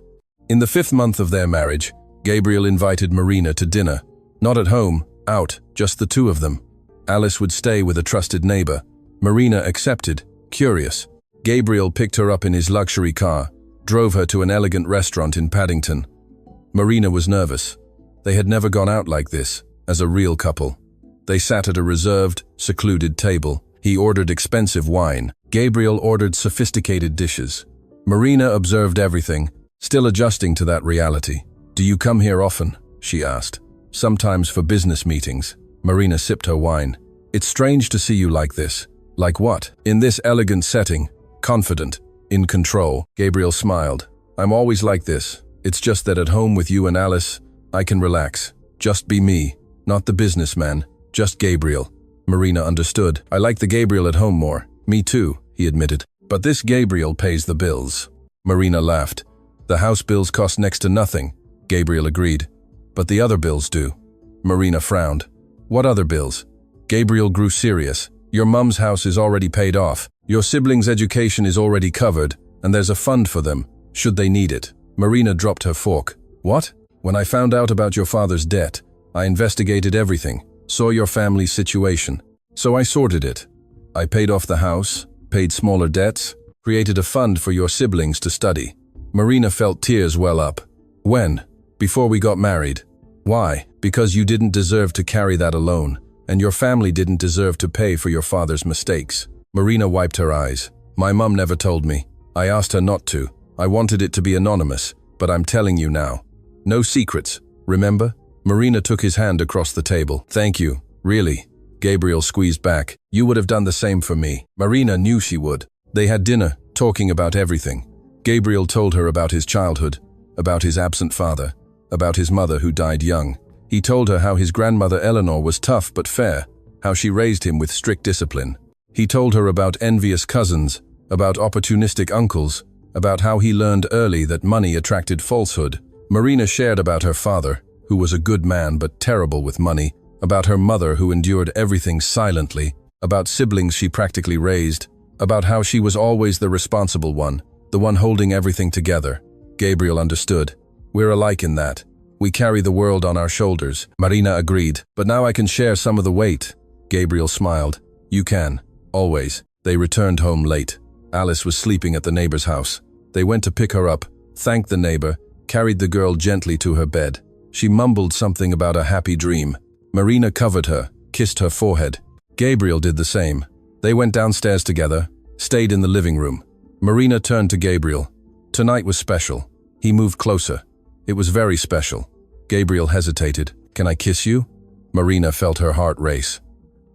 In the 5th month of their marriage, Gabriel invited Marina to dinner. Not at home, out, just the two of them. Alice would stay with a trusted neighbor. Marina accepted, curious. Gabriel picked her up in his luxury car, drove her to an elegant restaurant in Paddington. Marina was nervous. They had never gone out like this, as a real couple. They sat at a reserved, secluded table. He ordered expensive wine. Gabriel ordered sophisticated dishes. Marina observed everything, still adjusting to that reality. "Do you come here often?" she asked. "Sometimes for business meetings." Marina sipped her wine. "It's strange to see you like this." "Like what?" "In this elegant setting, confident, in control." Gabriel smiled. "I'm always like this. It's just that at home with you and Alice, I can relax. Just be me, not the businessman, just Gabriel." Marina understood. "I like the Gabriel at home more." "Me too," he admitted. "But this Gabriel pays the bills." Marina laughed. "The house bills cost next to nothing," Gabriel agreed. "But the other bills do." Marina frowned. "What other bills?" Gabriel grew serious. "Your mum's house is already paid off. Your siblings' education is already covered, and there's a fund for them, should they need it." Marina dropped her fork. "What?" When I found out about your father's debt, I investigated everything, saw your family's situation. So I sorted it. I paid off the house, paid smaller debts, created a fund for your siblings to study. Marina felt tears well up. When? Before we got married. Why? Because you didn't deserve to carry that alone, and your family didn't deserve to pay for your father's mistakes. Marina wiped her eyes. My mum never told me. I asked her not to. I wanted it to be anonymous, but I'm telling you now. No secrets, remember? Marina took his hand across the table. Thank you, really. Gabriel squeezed back. You would have done the same for me. Marina knew she would. They had dinner, talking about everything. Gabriel told her about his childhood, about his absent father, about his mother who died young. He told her how his grandmother Eleanor was tough but fair, how she raised him with strict discipline. He told her about envious cousins, about opportunistic uncles, about how he learned early that money attracted falsehood. Marina shared about her father, who was a good man but terrible with money, about her mother who endured everything silently, about siblings she practically raised, about how she was always the responsible one, the one holding everything together. Gabriel understood. We're alike in that. We carry the world on our shoulders. Marina agreed. But now I can share some of the weight. Gabriel smiled. You can. Always. They returned home late. Alice was sleeping at the neighbor's house. They went to pick her up, thanked the neighbor, carried the girl gently to her bed. She mumbled something about a happy dream. Marina covered her, kissed her forehead. Gabriel did the same. They went downstairs together, stayed in the living room. Marina turned to Gabriel. Tonight was special. He moved closer. It was very special. Gabriel hesitated. Can I kiss you? Marina felt her heart race.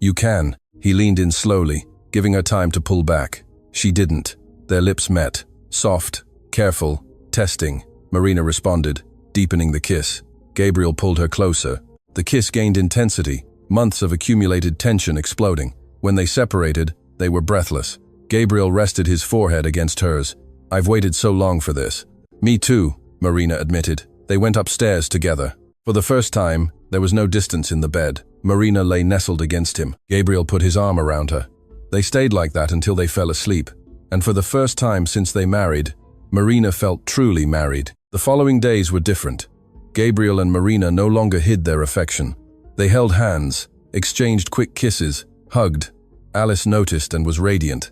You can. He leaned in slowly, giving her time to pull back. She didn't. Their lips met. Soft, careful, testing. Marina responded, deepening the kiss. Gabriel pulled her closer. The kiss gained intensity, months of accumulated tension exploding. When they separated, they were breathless. Gabriel rested his forehead against hers. I've waited so long for this. Me too, Marina admitted. They went upstairs together. For the first time, there was no distance in the bed. Marina lay nestled against him. Gabriel put his arm around her. They stayed like that until they fell asleep. And for the first time since they married, Marina felt truly married. The following days were different. Gabriel and Marina no longer hid their affection. They held hands, exchanged quick kisses, hugged. Alice noticed and was radiant.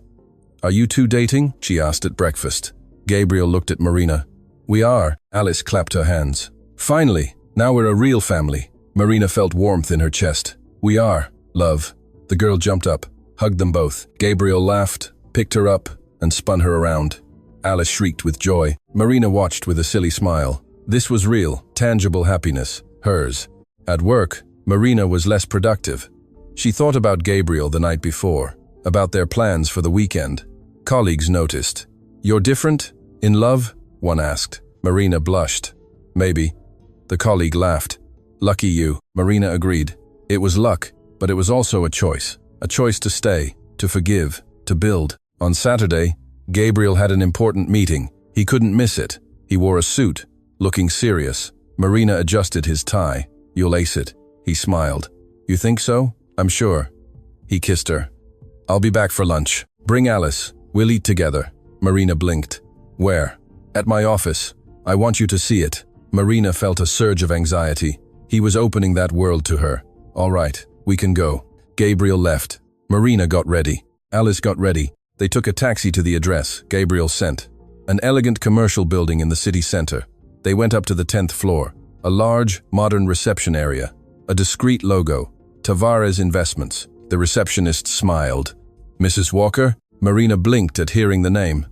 Are you two dating? She asked at breakfast. Gabriel looked at Marina. We are. Alice clapped her hands. Finally, now we're a real family. Marina felt warmth in her chest. We are, love. The girl jumped up, hugged them both. Gabriel laughed, picked her up, and spun her around. Alice shrieked with joy. Marina watched with a silly smile. This was real, tangible happiness, hers. At work, Marina was less productive. She thought about Gabriel the night before, about their plans for the weekend. Colleagues noticed. You're different? In love? One asked. Marina blushed. Maybe. The colleague laughed. Lucky you, Marina agreed. It was luck, but it was also a choice to stay, to forgive, to build. On Saturday, Gabriel had an important meeting. He couldn't miss it. He wore a suit, looking serious. Marina adjusted his tie. You'll ace it. He smiled. You think so? I'm sure. He kissed her. I'll be back for lunch. Bring Alice. We'll eat together. Marina blinked. Where? At my office. I want you to see it. Marina felt a surge of anxiety. He was opening that world to her. All right, we can go. Gabriel left. Marina got ready. Alice got ready. They took a taxi to the address Gabriel sent. An elegant commercial building in the city center. They went up to the 10th floor. A large, modern reception area. A discreet logo. Tavares Investments. The receptionist smiled. Mrs. Walker? Marina blinked at hearing the name.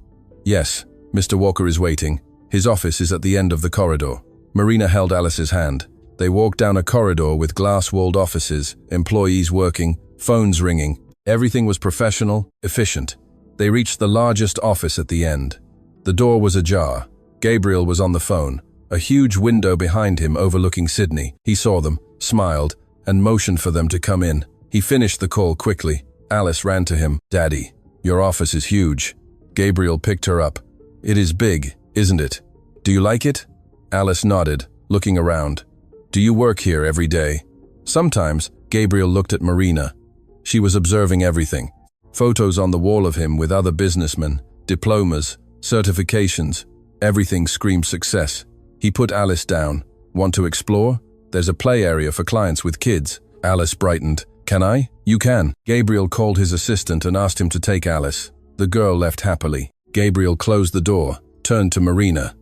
Yes, Mr. Walker is waiting. His office is at the end of the corridor. Marina held Alice's hand. They walked down a corridor with glass-walled offices, employees working, phones ringing. Everything was professional, efficient. They reached the largest office at the end. The door was ajar. Gabriel was on the phone, a huge window behind him overlooking Sydney. He saw them, smiled, and motioned for them to come in. He finished the call quickly. Alice ran to him. Daddy, your office is huge. Gabriel picked her up. It is big, isn't it? Do you like it? Alice nodded, looking around. Do you work here every day? Sometimes. Gabriel looked at Marina. She was observing everything. Photos on the wall of him with other businessmen, diplomas, certifications. Everything screamed success. He put Alice down. Want to explore? There's a play area for clients with kids. Alice brightened. Can I? You can. Gabriel called his assistant and asked him to take Alice. The girl left happily. Gabriel closed the door, turned to Marina.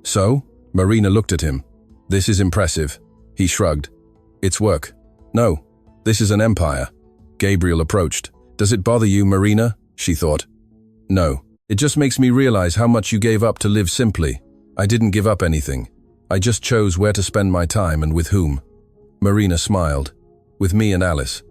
So? Marina looked at him. This is impressive. He shrugged. It's work. No, this is an empire. Gabriel approached. Does it bother you, Marina? She thought. No. It just makes me realize how much you gave up to live simply. I didn't give up anything. I just chose where to spend my time and with whom. Marina smiled. With me and Alice.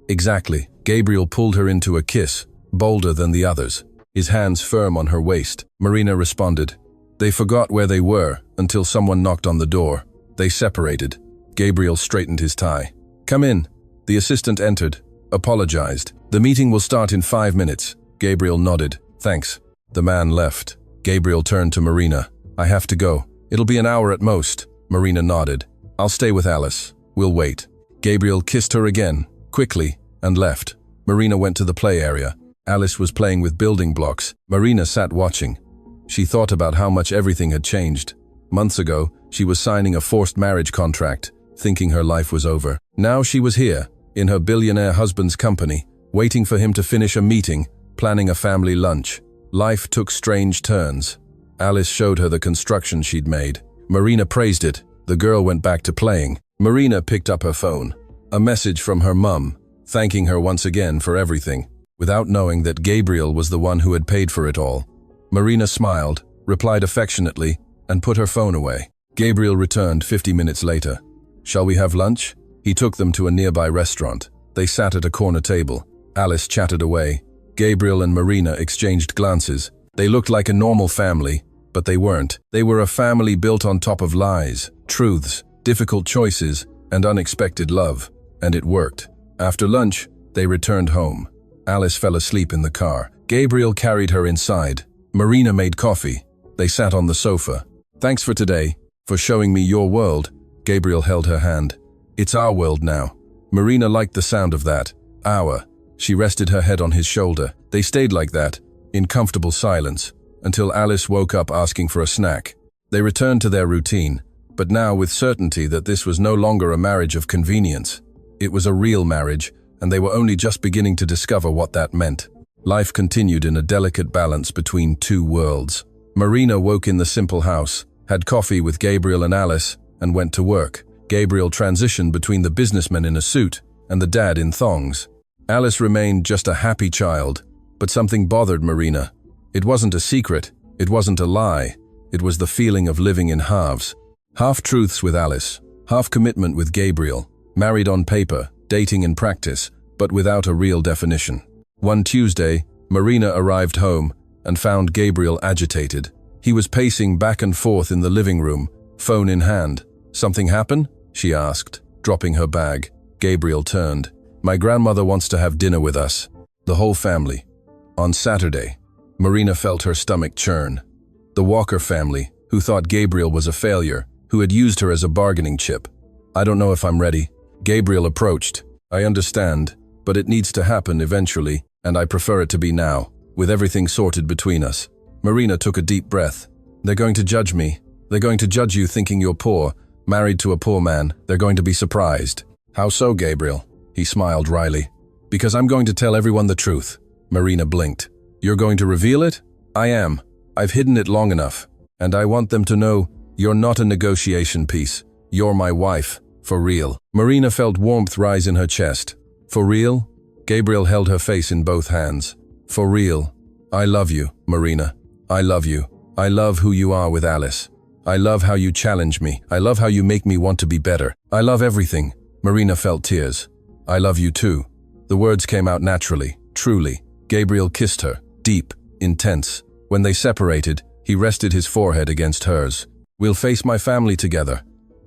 Exactly. Gabriel pulled her into a kiss, bolder than the others, his hands firm on her waist. Marina responded. They forgot where they were until someone knocked on the door. They separated. Gabriel straightened his tie. Come in. The assistant entered, apologized. The meeting will start in 5 minutes. Gabriel nodded. Thanks. The man left. Gabriel turned to Marina. I have to go. It'll be an hour at most. Marina nodded. I'll stay with Alice. We'll wait. Gabriel kissed her again, quickly, and left. Marina went to the play area. Alice was playing with building blocks. Marina sat watching. She thought about how much everything had changed. Months ago, she was signing a forced marriage contract, thinking her life was over. Now she was here, in her billionaire husband's company, waiting for him to finish a meeting, planning a family lunch. Life took strange turns. Alice showed her the construction she'd made. Marina praised it. The girl went back to playing. Marina picked up her phone. A message from her mum, thanking her once again for everything, without knowing that Gabriel was the one who had paid for it all. Marina smiled, replied affectionately, and put her phone away. Gabriel returned 50 minutes later. Shall we have lunch? He took them to a nearby restaurant. They sat at a corner table. Alice chatted away. Gabriel and Marina exchanged glances. They looked like a normal family, but they weren't. They were a family built on top of lies, truths, difficult choices, and unexpected love. And it worked. After lunch, they returned home. Alice fell asleep in the car. Gabriel carried her inside. Marina made coffee. They sat on the sofa. Thanks for today, for showing me your world. Gabriel held her hand. It's our world now. Marina liked the sound of that. Our. She rested her head on his shoulder. They stayed like that, in comfortable silence, until Alice woke up asking for a snack. They returned to their routine, but now with certainty that this was no longer a marriage of convenience. It was a real marriage, and they were only just beginning to discover what that meant. Life continued in a delicate balance between two worlds. Marina woke in the simple house, had coffee with Gabriel and Alice, and went to work. Gabriel transitioned between the businessman in a suit and the dad in thongs. Alice remained just a happy child, but something bothered Marina. It wasn't a secret, it wasn't a lie, it was the feeling of living in halves. Half-truths with Alice, half-commitment with Gabriel, married on paper, dating in practice, but without a real definition. One Tuesday, Marina arrived home and found Gabriel agitated. He was pacing back and forth in the living room, phone in hand. Something happen? She asked, dropping her bag. Gabriel turned. My grandmother wants to have dinner with us. The whole family. On Saturday. Marina felt her stomach churn. The Walker family, who thought Gabriel was a failure, who had used her as a bargaining chip. I don't know if I'm ready. Gabriel approached. I understand, but it needs to happen eventually, and I prefer it to be now, with everything sorted between us. Marina took a deep breath. They're going to judge me. They're going to judge you thinking you're poor, married to a poor man. They're going to be surprised. How so, Gabriel? He smiled wryly. Because I'm going to tell everyone the truth. Marina blinked. You're going to reveal it? I am. I've hidden it long enough. And I want them to know you're not a negotiation piece. You're my wife. For real. Marina felt warmth rise in her chest. For real? Gabriel held her face in both hands. For real. I love you, Marina. I love you. I love who you are with Alice. I love how you challenge me. I love how you make me want to be better. I love everything. Marina felt tears. I love you too. The words came out naturally, truly. Gabriel kissed her, deep, intense. When they separated, he rested his forehead against hers. We'll face my family together,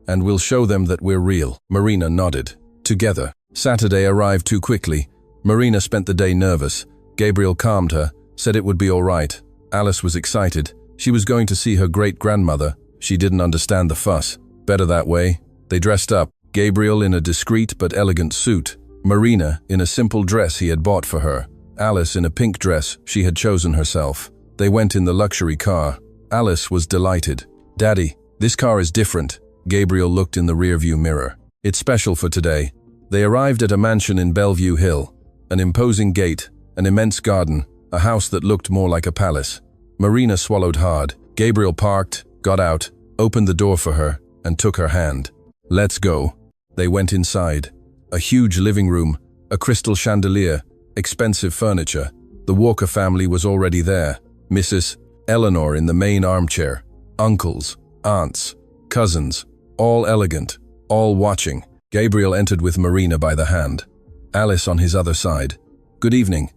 and we'll show them that we're real. Marina nodded. Together. Saturday arrived too quickly. Marina spent the day nervous. Gabriel calmed her, said it would be all right. Alice was excited. She was going to see her great-grandmother. She didn't understand the fuss. Better that way. They dressed up. Gabriel in a discreet but elegant suit. Marina in a simple dress he had bought for her. Alice in a pink dress she had chosen herself. They went in the luxury car. Alice was delighted. Daddy, this car is different. Gabriel looked in the rearview mirror. It's special for today. They arrived at a mansion in Bellevue Hill. An imposing gate, an immense garden, a house that looked more like a palace. Marina swallowed hard. Gabriel parked, got out, opened the door for her, and took her hand. Let's go. They went inside. A huge living room, a crystal chandelier, expensive furniture. The Walker family was already there. Mrs. Eleanor in the main armchair. Uncles, aunts, cousins, all elegant, all watching. Gabriel entered with Marina by the hand. Alice on his other side. Good evening.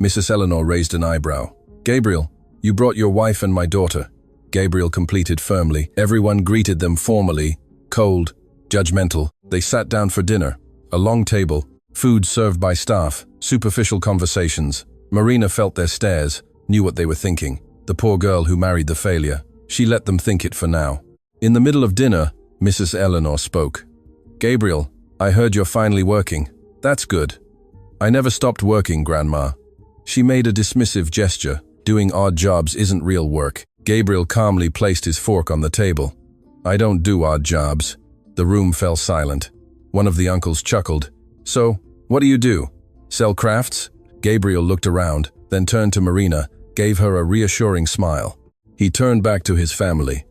Mrs. Eleanor raised an eyebrow. Gabriel, you brought your wife and my daughter. Gabriel completed firmly. Everyone greeted them formally, cold, judgmental. They sat down for dinner. A long table, food served by staff, superficial conversations. Marina felt their stares, knew what they were thinking. The poor girl who married the failure. She let them think it for now. In the middle of dinner, Mrs. Eleanor spoke. Gabriel, I heard you're finally working. That's good. I never stopped working, Grandma. She made a dismissive gesture. Doing odd jobs isn't real work. Gabriel calmly placed his fork on the table. I don't do odd jobs. The room fell silent. One of the uncles chuckled. So, what do you do? Sell crafts? Gabriel looked around, then turned to Marina, gave her a reassuring smile. He turned back to his family.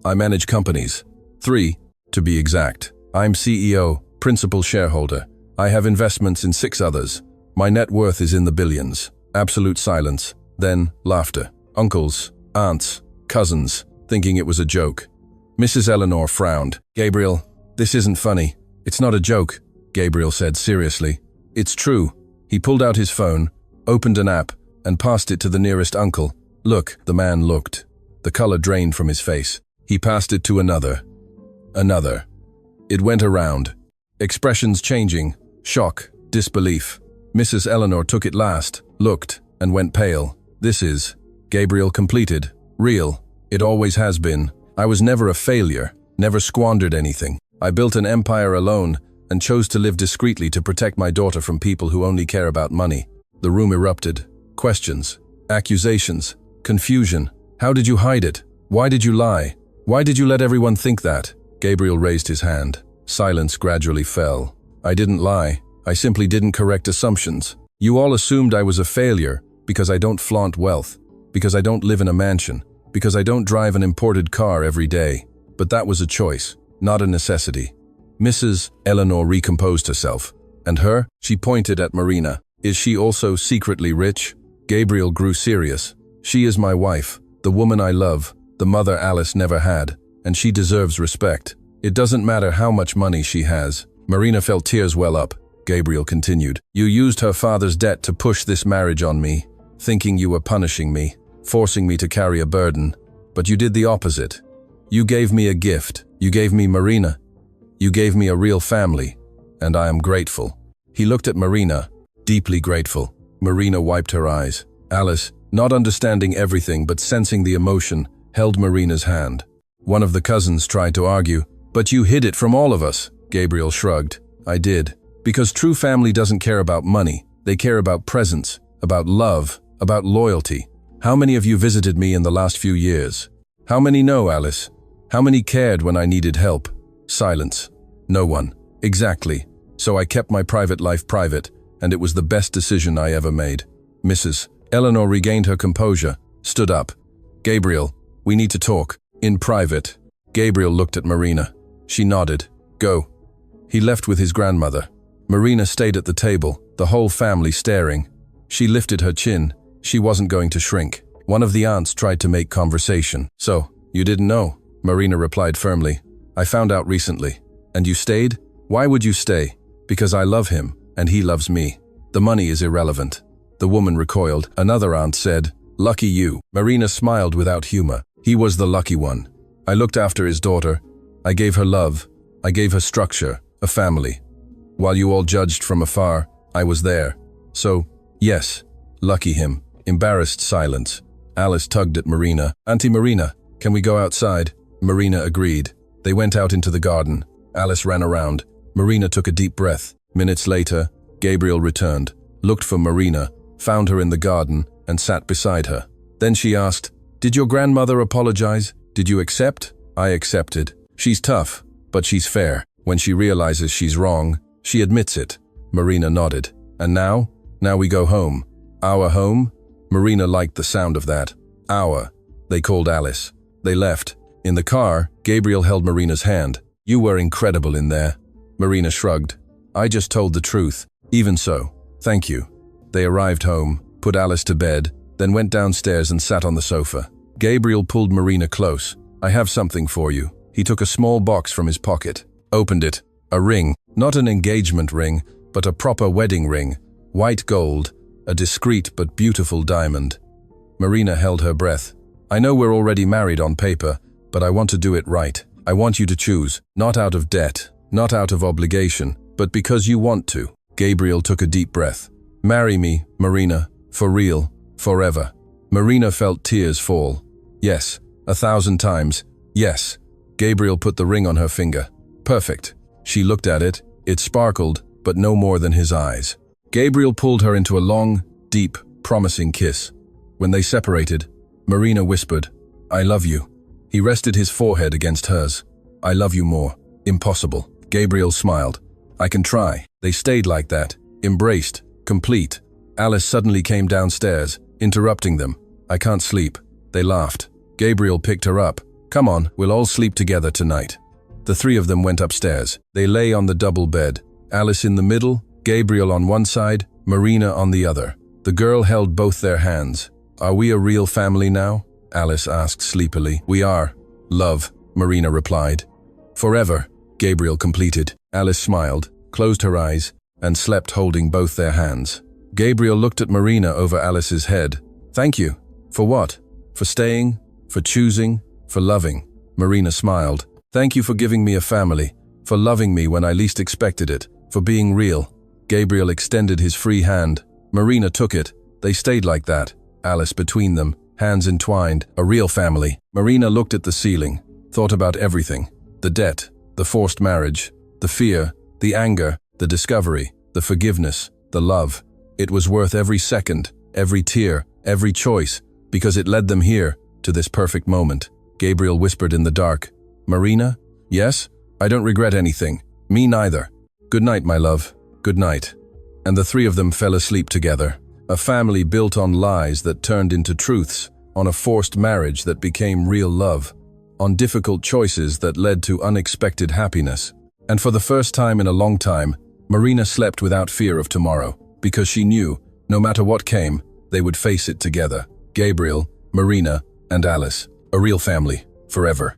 I manage companies. 3, to be exact. I'm CEO, principal shareholder. I have investments in 6 others. My net worth is in the billions. Absolute silence. Then, laughter. Uncles, aunts, cousins, thinking it was a joke. Mrs. Eleanor frowned. Gabriel, this isn't funny. It's not a joke, Gabriel said seriously. It's true. He pulled out his phone, opened an app, and passed it to the nearest uncle. Look, the man looked. The color drained from his face. He passed it to another. Another. It went around. Expressions changing. Shock, disbelief. Mrs. Eleanor took it last, looked, and went pale. This is, Gabriel completed, real. It always has been. I was never a failure, never squandered anything. I built an empire alone and chose to live discreetly to protect my daughter from people who only care about money. The room erupted. Questions, accusations, confusion. How did you hide it? Why did you lie? Why did you let everyone think that? Gabriel raised his hand. Silence gradually fell. I didn't lie. I simply didn't correct assumptions. You all assumed I was a failure because I don't flaunt wealth, because I don't live in a mansion, because I don't drive an imported car every day. But that was a choice, not a necessity. Mrs. Eleanor recomposed herself. And her? She pointed at Marina. Is she also secretly rich? Gabriel grew serious. She is my wife, the woman I love, the mother Alice never had, and she deserves respect. It doesn't matter how much money she has. Marina felt tears well up. Gabriel continued. You used her father's debt to push this marriage on me, thinking you were punishing me, forcing me to carry a burden. But you did the opposite. You gave me a gift. You gave me Marina. You gave me a real family, and I am grateful. He looked at Marina, deeply grateful. Marina wiped her eyes. Alice, not understanding everything but sensing the emotion, held Marina's hand. One of the cousins tried to argue. But you hid it from all of us, Gabriel shrugged. I did. Because true family doesn't care about money. They care about presence, about love, about loyalty. How many of you visited me in the last few years? How many know, Alice? How many cared when I needed help? Silence. No one. Exactly. So I kept my private life private, and it was the best decision I ever made. Mrs. Eleanor regained her composure, stood up. Gabriel, we need to talk. In private. Gabriel looked at Marina. She nodded. Go. He left with his grandmother. Marina stayed at the table, the whole family staring. She lifted her chin. She wasn't going to shrink. One of the aunts tried to make conversation. So, you didn't know? Marina replied firmly. I found out recently. And you stayed? Why would you stay? Because I love him, and he loves me. The money is irrelevant. The woman recoiled. Another aunt said, Lucky you. Marina smiled without humor. He was the lucky one. I looked after his daughter. I gave her love. I gave her structure, a family. While you all judged from afar, I was there. So, yes, lucky him. Embarrassed silence. Alice tugged at Marina. Auntie Marina, can we go outside? Marina agreed. They went out into the garden. Alice ran around. Marina took a deep breath. Minutes later, Gabriel returned, looked for Marina, found her in the garden, and sat beside her. Then she asked, Did your grandmother apologize? Did you accept? I accepted. She's tough. but she's fair. When she realizes she's wrong, she admits it. Marina nodded. And now? Now we go home. Our home? Marina liked the sound of that. Our. They called Alice. They left. In the car, Gabriel held Marina's hand. You were incredible in there. Marina shrugged. I just told the truth. Even so, thank you. They arrived home, put Alice to bed, then went downstairs and sat on the sofa. Gabriel pulled Marina close. I have something for you. He took a small box from his pocket, opened it. A ring, not an engagement ring, but a proper wedding ring. White gold, a discreet but beautiful diamond. Marina held her breath. I know we're already married on paper, but I want to do it right. I want you to choose, not out of debt, not out of obligation, but because you want to. Gabriel took a deep breath. Marry me, Marina, for real, forever. Marina felt tears fall. Yes, 1,000 times, yes. Gabriel put the ring on her finger. Perfect. She looked at it. It sparkled, but no more than his eyes. Gabriel pulled her into a long, deep, promising kiss. When they separated, Marina whispered, I love you. He rested his forehead against hers. I love you more. Impossible. Gabriel smiled. I can try. They stayed like that, embraced, complete. Alice suddenly came downstairs, interrupting them. I can't sleep. They laughed. Gabriel picked her up. Come on, we'll all sleep together tonight. The three of them went upstairs. They lay on the double bed. Alice in the middle, Gabriel on one side, Marina on the other. The girl held both their hands. Are we a real family now? Alice asked sleepily. We are. Love, Marina replied. Forever, Gabriel completed. Alice smiled, closed her eyes, and slept holding both their hands. Gabriel looked at Marina over Alice's head. Thank you. For what? For staying? For choosing? For loving? Marina smiled. Thank you for giving me a family, for loving me when I least expected it, for being real. Gabriel extended his free hand. Marina took it. They stayed like that, Alice between them, hands entwined, a real family. Marina looked at the ceiling, thought about everything. The debt, the forced marriage, the fear, the anger, the discovery, the forgiveness, the love. It was worth every second, every tear, every choice, because it led them here, to this perfect moment. Gabriel whispered in the dark. Marina? Yes? I don't regret anything. Me neither. Good night, my love. Good night. And the three of them fell asleep together. A family built on lies that turned into truths, on a forced marriage that became real love, on difficult choices that led to unexpected happiness. And for the first time in a long time, Marina slept without fear of tomorrow, because she knew, no matter what came, they would face it together. Gabriel, Marina, and Alice, a real family, forever.